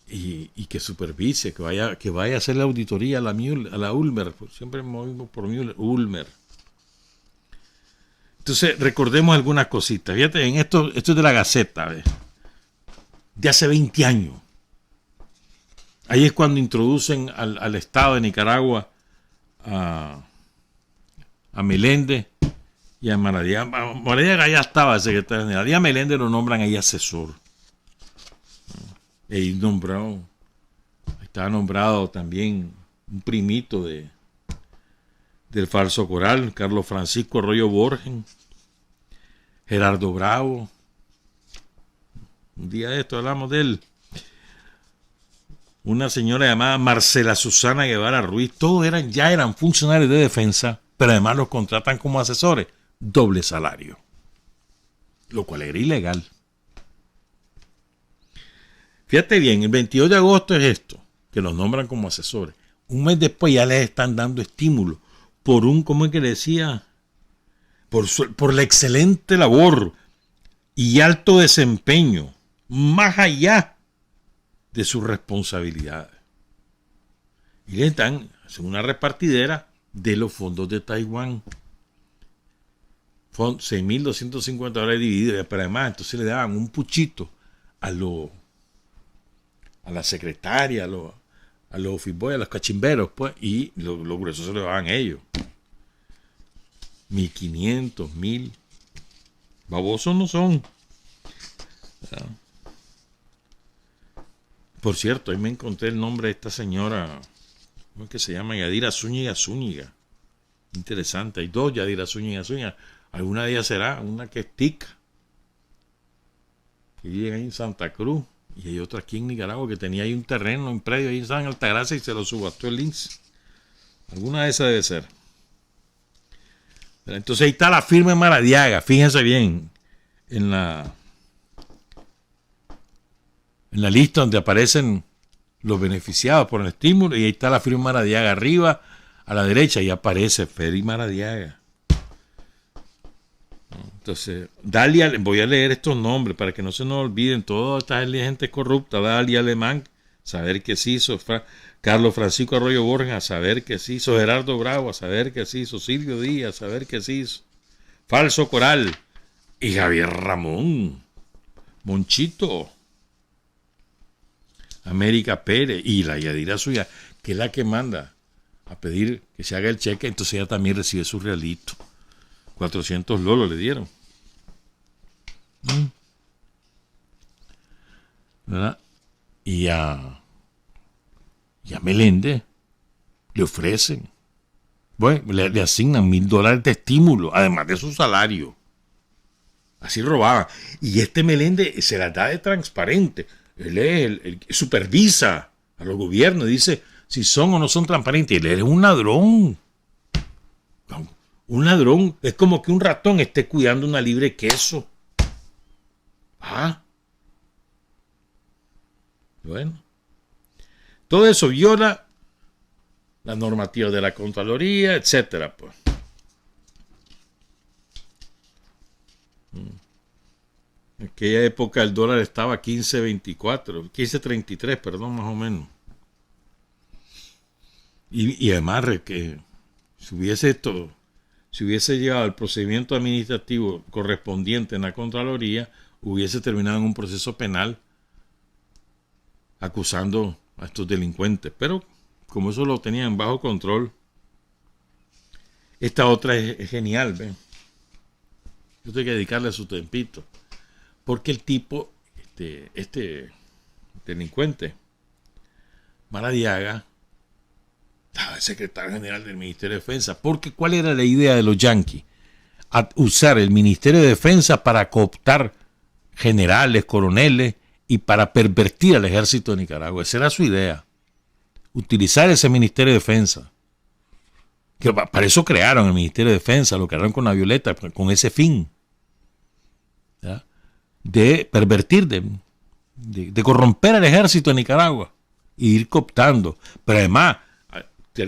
A: y que supervise, que vaya a hacer la auditoría a la Ulmer, siempre movimos por Ulmer. Entonces, recordemos algunas cositas. Fíjate, esto es de la Gaceta, ¿ves? De hace 20 años. Ahí es cuando introducen al Estado de Nicaragua a Meléndez y a Maradiaga. Maradiaga ya estaba secretario general. Y a Meléndez lo nombran ahí asesor. Y estaba nombrado también un primito del falso coral, Carlos Francisco Arroyo Borgen, Gerardo Bravo. Un día de esto hablamos de él. Una señora llamada Marcela Susana Guevara Ruiz. Todos ya eran funcionarios de defensa, pero además los contratan como asesores. Doble salario. Lo cual era ilegal. Fíjate bien, el 22 de agosto es esto, que los nombran como asesores. Un mes después ya les están dando estímulo por ¿cómo es que le decía? Por la excelente labor y alto desempeño, más allá de sus responsabilidades. Y le dan una repartidera de los fondos de Taiwán. $6,250 divididos, pero además entonces le daban un puchito a la secretaria, a los office boys, a los cachimberos, pues, y los gruesos se lo daban ellos. 1,500, 1,000. Babosos no son. Por cierto, ahí me encontré el nombre de esta señora, ¿cómo es que se llama? Yadira Zúñiga. Interesante, hay dos Yadira Zúñiga. Alguna de ellas será una que es tica, que llega ahí en Santa Cruz, y hay otra aquí en Nicaragua que tenía ahí un terreno, un predio ahí en San Altagracia y se lo subastó el INSS. Alguna de esas debe ser. Entonces ahí está la firma de Maradiaga, fíjense bien, en la lista donde aparecen los beneficiados por el estímulo, y ahí está la firma de Maradiaga arriba, a la derecha, y aparece Félix Maradiaga. Entonces, Dalia, voy a leer estos nombres para que no se nos olviden, toda esta gente corrupta. Dalia Alemán, saber qué se hizo. Carlos Francisco Arroyo Borges, a saber qué se hizo. Gerardo Bravo, a saber qué se hizo. Silvio Díaz, a saber qué se hizo. Falso Coral. Y Javier Ramón. Monchito. América Pérez. Y la Yadira suya, que es la que manda a pedir que se haga el cheque. Entonces ella también recibe su realito. 400 lolos le dieron. ¿Verdad? Y a Meléndez le ofrecen, bueno, le asignan $1,000 de estímulo, además de su salario. Así robaban. Y este Meléndez se las da de transparente. Él es el que supervisa a los gobiernos, dice si son o no son transparentes. Él es un ladrón. Un ladrón es como que un ratón esté cuidando una libra de queso. Bueno. Todo eso viola la normativa de la Contraloría, etcétera, pues. En aquella época el dólar estaba a 15.33, perdón, más o menos. Y además que si hubiese llegado el procedimiento administrativo correspondiente en la Contraloría, hubiese terminado en un proceso penal acusando a estos delincuentes. Pero como eso lo tenían bajo control, esta otra es genial, ¿ven? Yo tengo que dedicarle su tempito. Porque el tipo, este delincuente, Maradiaga, estaba el secretario general del Ministerio de Defensa. Porque ¿cuál era la idea de los yanquis? A usar el Ministerio de Defensa para cooptar generales, coroneles y para pervertir al ejército de Nicaragua. Esa era su idea. Utilizar ese Ministerio de Defensa. Que para eso crearon el Ministerio de Defensa, lo crearon con la Violeta, con ese fin. ¿Ya? De pervertir, de corromper al ejército de Nicaragua y ir cooptando. Pero además,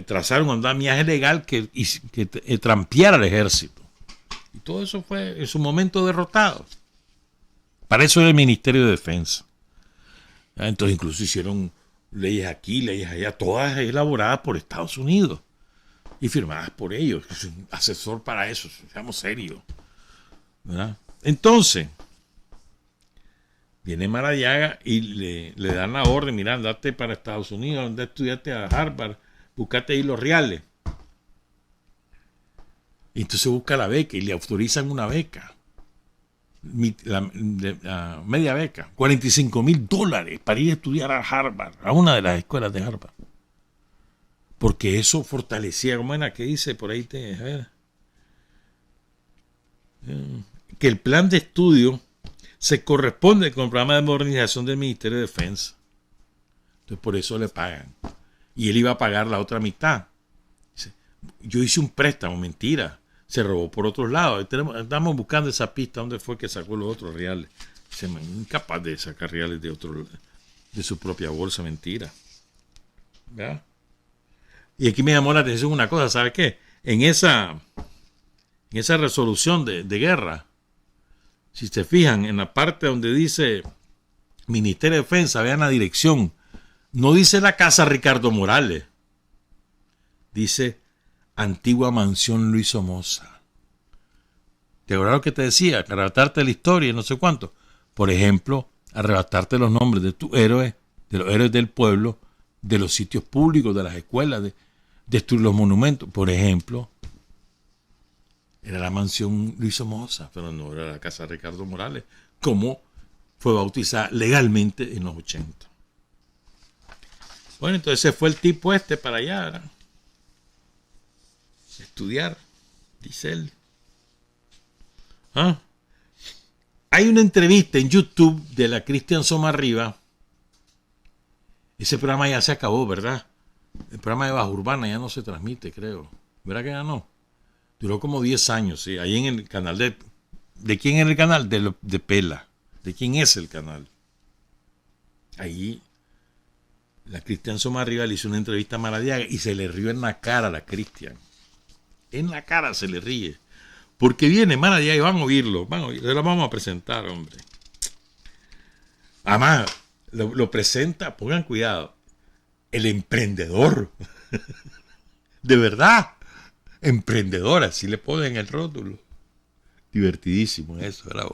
A: trazaron un andamiaje legal que trampeara al ejército. Y todo eso fue en su momento derrotado. Para eso era el Ministerio de Defensa. Entonces incluso hicieron leyes aquí, leyes allá, todas elaboradas por Estados Unidos y firmadas por ellos. Es un asesor para eso, seamos serios, ¿verdad? Entonces, viene Maradiaga y le dan la orden, mira, andate para Estados Unidos, anda a estudiarte a Harvard, buscate ahí los reales. Y entonces busca la beca y le autorizan una beca. La media beca, $45,000 para ir a estudiar a Harvard, a una de las escuelas de Harvard. Porque eso fortalecía, ¿cómo era? ¿Qué dice por ahí? A ver. Que el plan de estudio se corresponde con el programa de modernización del Ministerio de Defensa. Entonces por eso le pagan. Y él iba a pagar la otra mitad. Dice, yo hice un préstamo, mentira. Se robó por otros lados. Estamos buscando esa pista. ¿Dónde fue que sacó los otros reales? Se me incapaz de sacar reales de su propia bolsa. Mentira. ¿Verdad? Y aquí me llamó la atención una cosa. ¿Sabe qué? En esa resolución de guerra, si se fijan en la parte donde dice Ministerio de Defensa, vean la dirección. No dice la casa Ricardo Morales. Dice Antigua Mansión Luis Somoza. ¿Te acuerdas lo que te decía? Arrebatarte la historia y no sé cuánto. Por ejemplo, arrebatarte los nombres de tus héroes, de los héroes del pueblo, de los sitios públicos, de las escuelas, de destruir los monumentos. Por ejemplo, era la mansión Luis Somoza, pero no era la casa Ricardo Morales, como fue bautizada legalmente en los 80. Bueno, entonces se fue el tipo para allá, ¿verdad? Estudiar, dice él. Hay una entrevista en YouTube de la Cristian Somarriba. Ese programa ya se acabó, ¿verdad? El programa de Baja Urbana ya no se transmite, creo. ¿Verdad que ya no? Duró como 10 años, sí. Ahí en el canal ¿de quién es el canal? De Pela. ¿De quién es el canal? Ahí la Cristian Somarriba le hizo una entrevista a Maradiaga y se le rió en la cara a la Cristian. En la cara se le ríe. Porque viene Maradiaga y van a oírlo. Se lo vamos a presentar, hombre. Además, lo presenta, pongan cuidado, el emprendedor. De verdad. Emprendedor, así le ponen el rótulo. Divertidísimo eso, ¿verdad?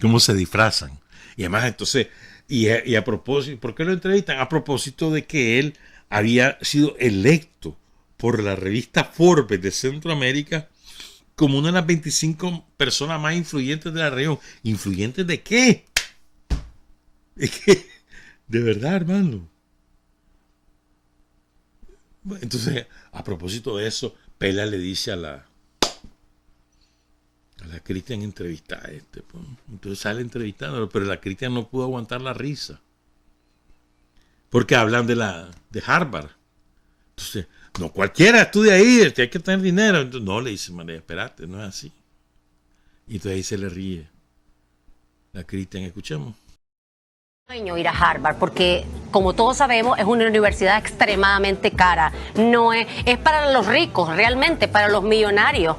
A: Cómo se disfrazan. Y además, entonces, y a propósito, ¿por qué lo entrevistan? A propósito de que él había sido electo por la revista Forbes de Centroamérica como una de las 25 personas más influyentes de la región. ¿Influyentes de qué? De verdad, hermano. Entonces, a propósito de eso, Pela le dice a la Cristian entrevistada pues. Entonces sale entrevistándolo, pero la Cristian no pudo aguantar la risa. Porque hablan de Harvard. Entonces, no cualquiera estudia ahí, hay que tener dinero. Entonces, no, le dice María, espérate, no es así. Y entonces ahí se le ríe la Cristian, escuchemos.
E: Sueño ir a Harvard porque, como todos sabemos, es una universidad extremadamente cara. No es para los ricos, realmente, para los millonarios.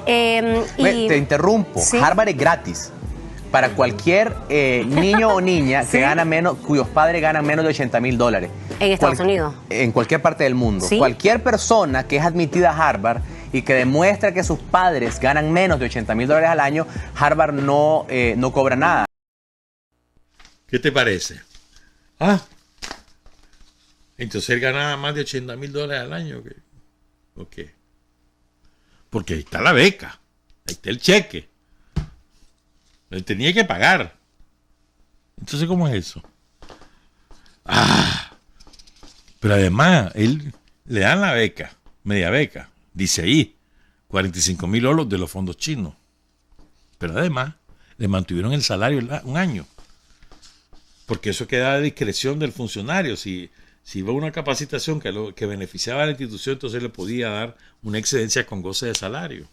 F: Te interrumpo. ¿Sí? Harvard es gratis para cualquier niño o niña que gana menos, cuyos padres ganan menos de $80,000.
E: En Estados Unidos.
F: En cualquier parte del mundo.
E: ¿Sí?
F: Cualquier persona que es admitida a Harvard y que demuestra que sus padres ganan menos de $80,000 al año, Harvard no cobra nada.
A: ¿Qué te parece? Entonces él ganaba más de $80,000 al año. ¿O qué? Porque ahí está la beca. Ahí está el cheque. Él tenía que pagar. Entonces, ¿cómo es eso? Pero además, él le dan la beca, media beca, dice ahí, 45,000 olos de los fondos chinos. Pero además, le mantuvieron el salario un año. Porque eso queda a discreción del funcionario. Si iba a una capacitación que beneficiaba a la institución, entonces le podía dar una excedencia con goce de salario.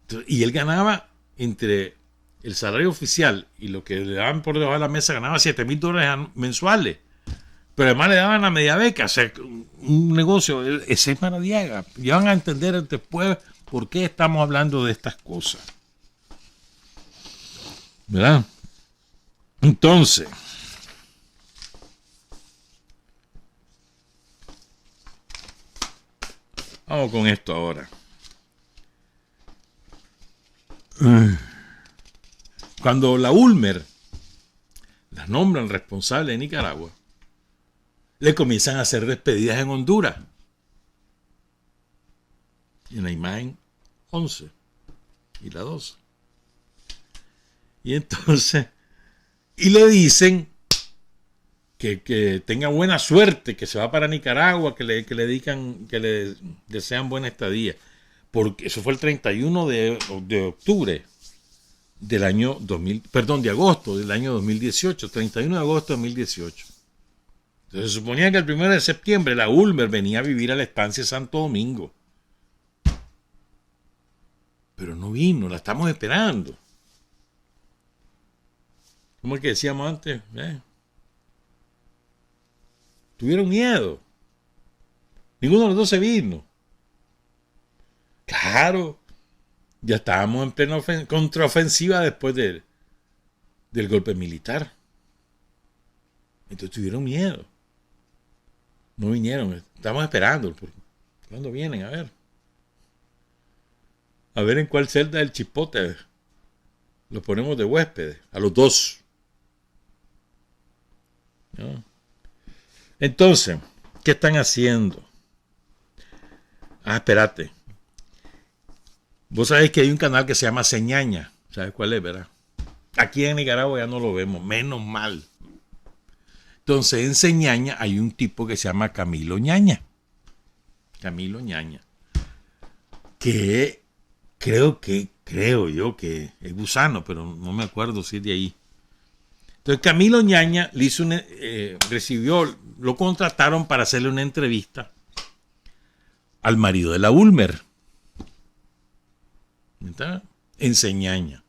A: Entonces, y él ganaba entre el salario oficial y lo que le daban por debajo de la mesa, ganaba $7,000 mensuales. Pero además le daban la media beca. O sea, un negocio, ese es Maradiaga. Ya van a entender después por qué estamos hablando de estas cosas. ¿Verdad? Entonces, vamos con esto ahora. Cuando la Ulmer las nombran responsable de Nicaragua, le comienzan a hacer despedidas en Honduras. En la imagen 11 y la 12. Y entonces, y le dicen que tenga buena suerte, que se va para Nicaragua, que le desean buena estadía. Porque eso fue el 31 de octubre del año 2000, perdón, de agosto del año 2018, 31 de agosto de 2018. Entonces se suponía que el 1 de septiembre la Ulmer venía a vivir a la estancia Santo Domingo. Pero no vino, la estamos esperando. ¿Cómo es que decíamos antes? Tuvieron miedo. Ninguno de los dos se vino. Claro, ya estábamos en plena contraofensiva después del golpe militar. Entonces tuvieron miedo. No vinieron, estamos esperando. ¿Cuándo vienen? A ver en cuál celda del Chipote los ponemos de huéspedes, a los dos. ¿No? Entonces, ¿qué están haciendo? Espérate. Vos sabés que hay un canal que se llama Señaña. ¿Sabes cuál es, verdad? Aquí en Nicaragua ya no lo vemos, menos mal. Entonces, en Señaña hay un tipo que se llama Camilo Ñaña. Camilo Ñaña. Que creo yo que es gusano, pero no me acuerdo si es de ahí. Entonces, Camilo Ñaña le hizo lo contrataron para hacerle una entrevista al marido de la Ulmer. ¿Está? En Señaña.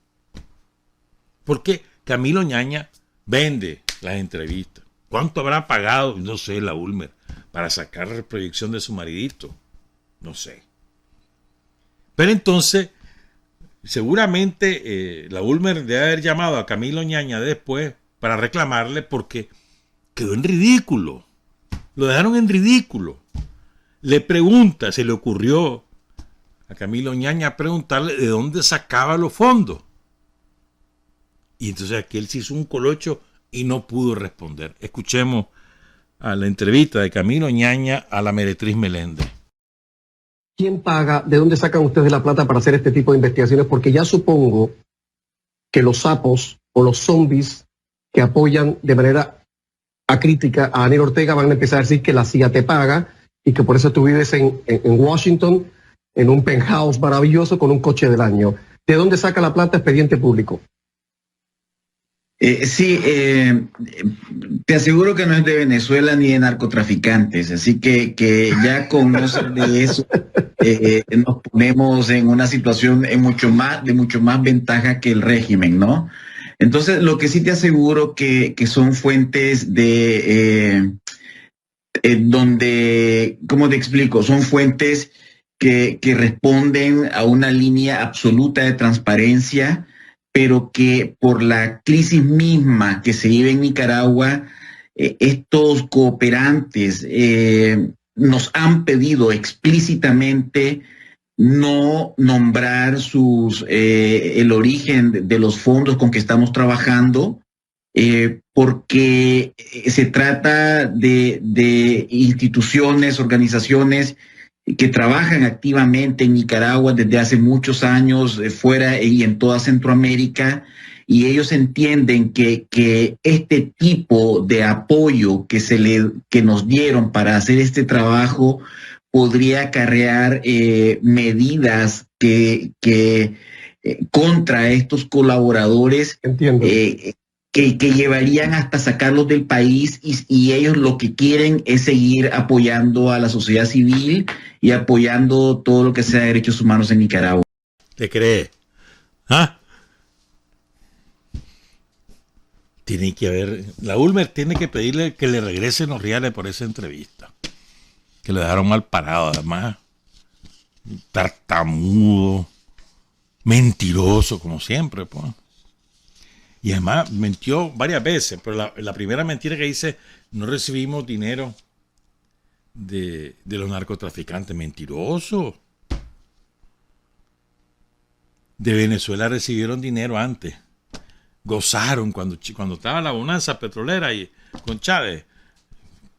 A: Porque Camilo Ñaña vende las entrevistas. ¿Cuánto habrá pagado? No sé, la Ulmer, para sacar la proyección de su maridito. No sé. Pero entonces, seguramente la Ulmer debe haber llamado a Camilo Ñaña después para reclamarle porque quedó en ridículo. Lo dejaron en ridículo. Le pregunta, se le ocurrió a Camilo Ñaña preguntarle de dónde sacaba los fondos. Y entonces aquí él se hizo un colocho y no pudo responder. Escuchemos a la entrevista de Camilo Ñaña a la meretriz Meléndez.
G: ¿Quién paga? ¿De dónde sacan ustedes la plata para hacer este tipo de investigaciones? Porque ya supongo que los sapos o los zombies que apoyan de manera acrítica a Daniel Ortega van a empezar a decir que la CIA te paga y que por eso tú vives en Washington en un penthouse maravilloso con un coche del año. ¿De dónde saca la plata? Expediente público.
H: Sí, te aseguro que no es de Venezuela ni de narcotraficantes, así que ya con eso nos ponemos en una situación de mucho más ventaja que el régimen, ¿no? Entonces, lo que sí te aseguro que son fuentes de donde, ¿cómo te explico? Son fuentes que responden a una línea absoluta de transparencia, pero que por la crisis misma que se vive en Nicaragua, estos cooperantes nos han pedido explícitamente no nombrar el origen de los fondos con que estamos trabajando, porque se trata de instituciones, organizaciones que trabajan activamente en Nicaragua desde hace muchos años, fuera y en toda Centroamérica, y ellos entienden que este tipo de apoyo que nos dieron para hacer este trabajo podría acarrear medidas que contra estos colaboradores.
G: Entiendo.
H: Que llevarían hasta sacarlos del país, y ellos lo que quieren es seguir apoyando a la sociedad civil y apoyando todo lo que sea derechos humanos en Nicaragua.
A: ¿Te cree? ¿Ah? Tiene que haber, la Ulmer tiene que pedirle que le regresen los reales por esa entrevista. Que le dejaron mal parado, además. Tartamudo, mentiroso, como siempre, pues. Y además mintió varias veces, pero la primera mentira que dice, no recibimos dinero de los narcotraficantes. Mentiroso. De Venezuela recibieron dinero antes. Gozaron cuando estaba la bonanza petrolera y con Chávez.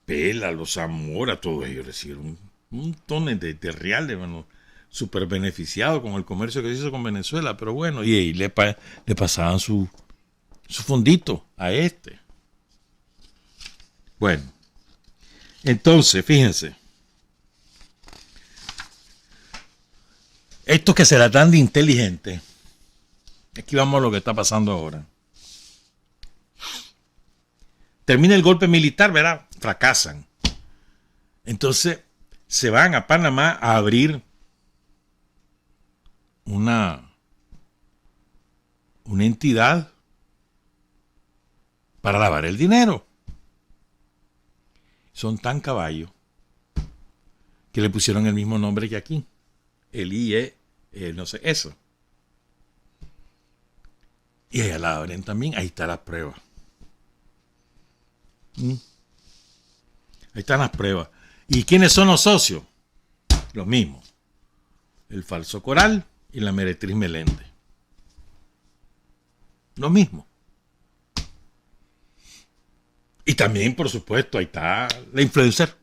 A: Pela, los Zamora, todos ellos recibieron un montón de reales, bueno, súper beneficiados con el comercio que se hizo con Venezuela, pero bueno, y ahí le pasaban su fondito a este. Bueno, entonces, fíjense. Estos que se la dan de inteligente, aquí vamos a lo que está pasando ahora. Termina el golpe militar, ¿verdad? Fracasan. Entonces, se van a Panamá a abrir una entidad para lavar el dinero. Son tan caballos que le pusieron el mismo nombre que aquí. El IE, no sé, eso. Y allá la abren también. Ahí está la prueba. Ahí están las pruebas. ¿Y quiénes son los socios? Los mismos. El falso Coral y la Meretriz Meléndez. Lo mismo. Y también, por supuesto, ahí está la influencer.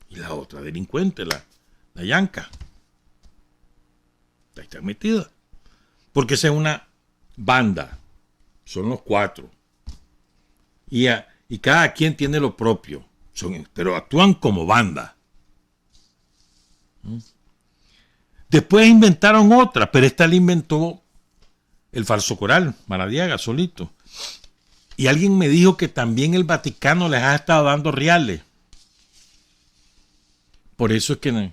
A: Y la otra delincuente, la Yanka. Ahí está metida. Porque esa es una banda. Son los 4. Y cada quien tiene lo propio. Pero actúan como banda. Después inventaron otra, pero esta la inventó el falso Coral, Maradiaga, solito. Y alguien me dijo que también el Vaticano les ha estado dando reales. Por eso es que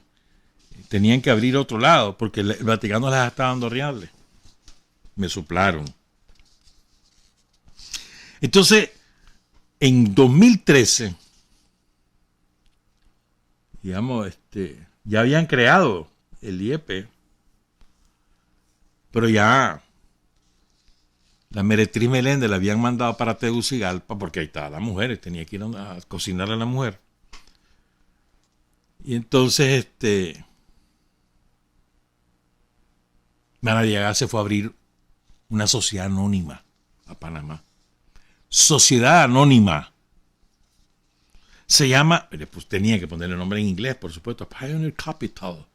A: tenían que abrir otro lado, porque el Vaticano les ha estado dando reales. Me soplaron. Entonces, en 2013, digamos, ya habían creado el IEP, pero ya la Meretriz Meléndez la habían mandado para Tegucigalpa, porque ahí estaban las mujeres, tenía que ir a cocinarle a la mujer. Y entonces Maradiaga se fue a abrir una sociedad anónima a Panamá. Sociedad anónima. Se llama, pues tenía que ponerle el nombre en inglés, por supuesto, Pioneer Capital.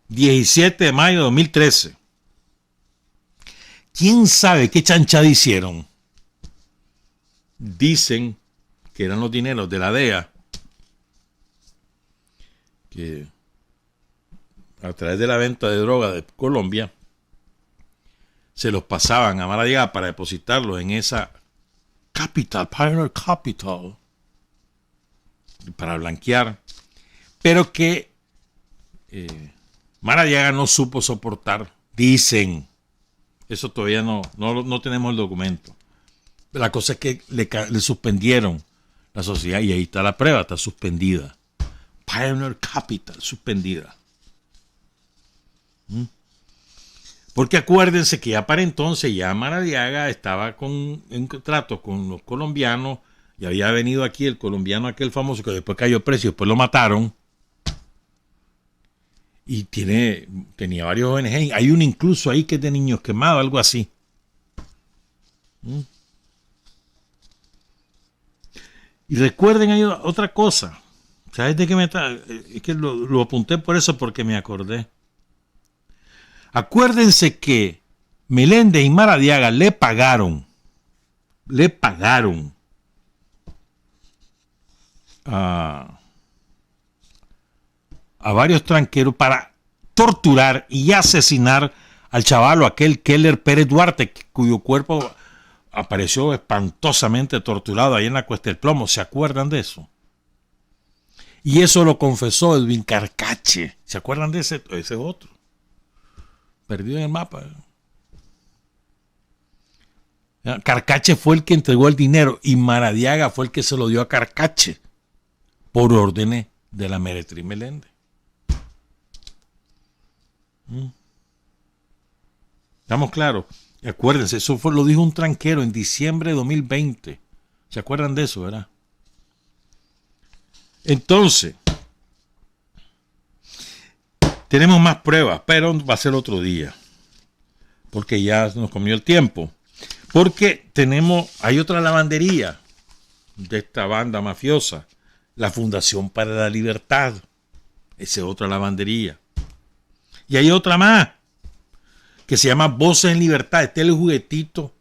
A: 17 de mayo de 2013. ¿Quién sabe qué chanchada hicieron? Dicen que eran los dineros de la DEA que a través de la venta de droga de Colombia se los pasaban a Maradiaga para depositarlos en esa Capital, Pioneer Capital, para blanquear, pero que Maradiaga no supo soportar. Dicen, eso todavía no tenemos el documento. La cosa es que le suspendieron la sociedad y ahí está la prueba, está suspendida. Pioneer Capital, suspendida. Porque acuérdense que ya para entonces ya Maradiaga estaba en trato con los colombianos y había venido aquí el colombiano aquel famoso que después cayó preso y después lo mataron. Y tenía varios ONG. Hay uno incluso ahí que es de niños quemados, algo así. Y recuerden, hay otra cosa. ¿Sabes de qué me está? Es que lo apunté por eso, porque me acordé. Acuérdense que Meléndez y Maradiaga le pagaron a varios tranqueros para torturar y asesinar al chavalo, aquel Keller Pérez Duarte, cuyo cuerpo apareció espantosamente torturado ahí en la Cuesta del Plomo. ¿Se acuerdan de eso? Y eso lo confesó Edwin Carcache. ¿Se acuerdan de ese? Ese es otro. Perdido en el mapa. Carcache fue el que entregó el dinero y Maradiaga fue el que se lo dio a Carcache por órdenes de la Meretriz Meléndez. ¿Estamos claros? Acuérdense, eso lo dijo un tranquero en diciembre de 2020. ¿Se acuerdan de eso, verdad? Entonces, tenemos más pruebas, pero va a ser otro día, porque ya nos comió el tiempo. Porque hay otra lavandería de esta banda mafiosa, la Fundación para la Libertad. Esa es otra lavandería. Y hay otra más, que se llama Voces en Libertad. Este es el juguetito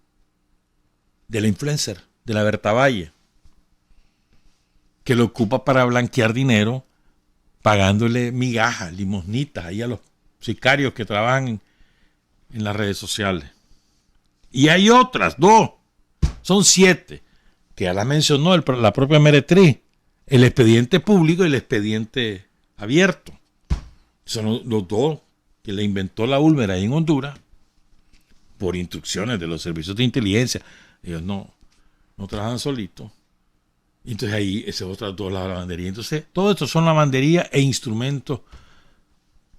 A: de la influencer, de la Berta Valle, que lo ocupa para blanquear dinero, pagándole migajas, limosnitas ahí a los sicarios que trabajan en las redes sociales. Y hay otras, 2, son 7, que ya las mencionó la propia Meretriz, el expediente público y el expediente abierto. Son los 2 que le inventó la Ulmer ahí en Honduras, por instrucciones de los servicios de inteligencia. Ellos no trabajan solitos. Entonces ahí, esas otras 2 la lavandería. Entonces, todo esto son lavandería e instrumentos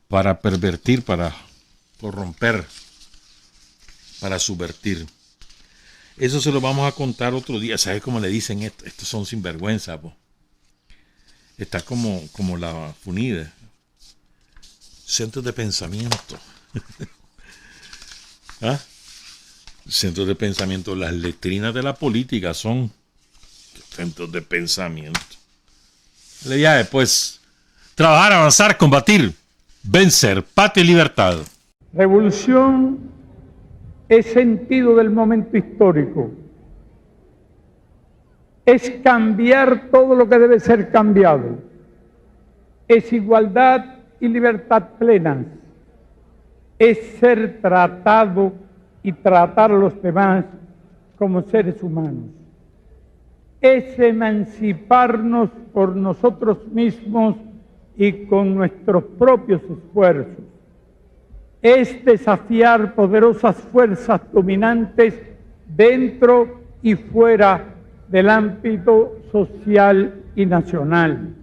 A: para pervertir, para corromper, para subvertir. Eso se lo vamos a contar otro día. ¿Sabes cómo le dicen esto? Estos son sinvergüenza, po. Está como la FUNIDE. Centros de pensamiento. ¿Ah? Centros de pensamiento. Las letrinas de la política son centros de pensamiento. La idea es, pues, trabajar, avanzar, combatir, vencer, patria y libertad.
I: Revolución es sentido del momento histórico. Es cambiar todo lo que debe ser cambiado. Es igualdad y libertad plenas. Es ser tratado y tratar a los demás como seres humanos. Es emanciparnos por nosotros mismos y con nuestros propios esfuerzos. Es desafiar poderosas fuerzas dominantes dentro y fuera del ámbito social y nacional.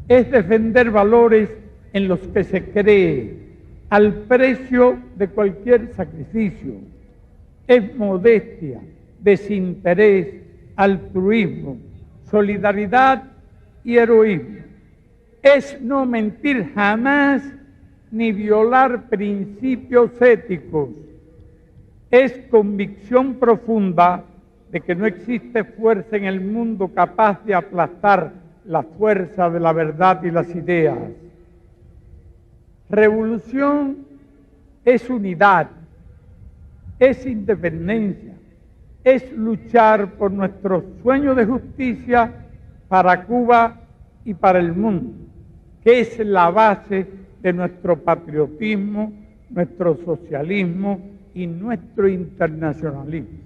I: Es defender valores en los que se cree, al precio de cualquier sacrificio. Es modestia, desinterés, altruismo, solidaridad y heroísmo. Es no mentir jamás ni violar principios éticos. Es convicción profunda de que no existe fuerza en el mundo capaz de aplastar la fuerza de la verdad y las ideas. Revolución es unidad, es independencia, es luchar por nuestro sueño de justicia para Cuba y para el mundo, que es la base de nuestro patriotismo, nuestro socialismo y nuestro internacionalismo.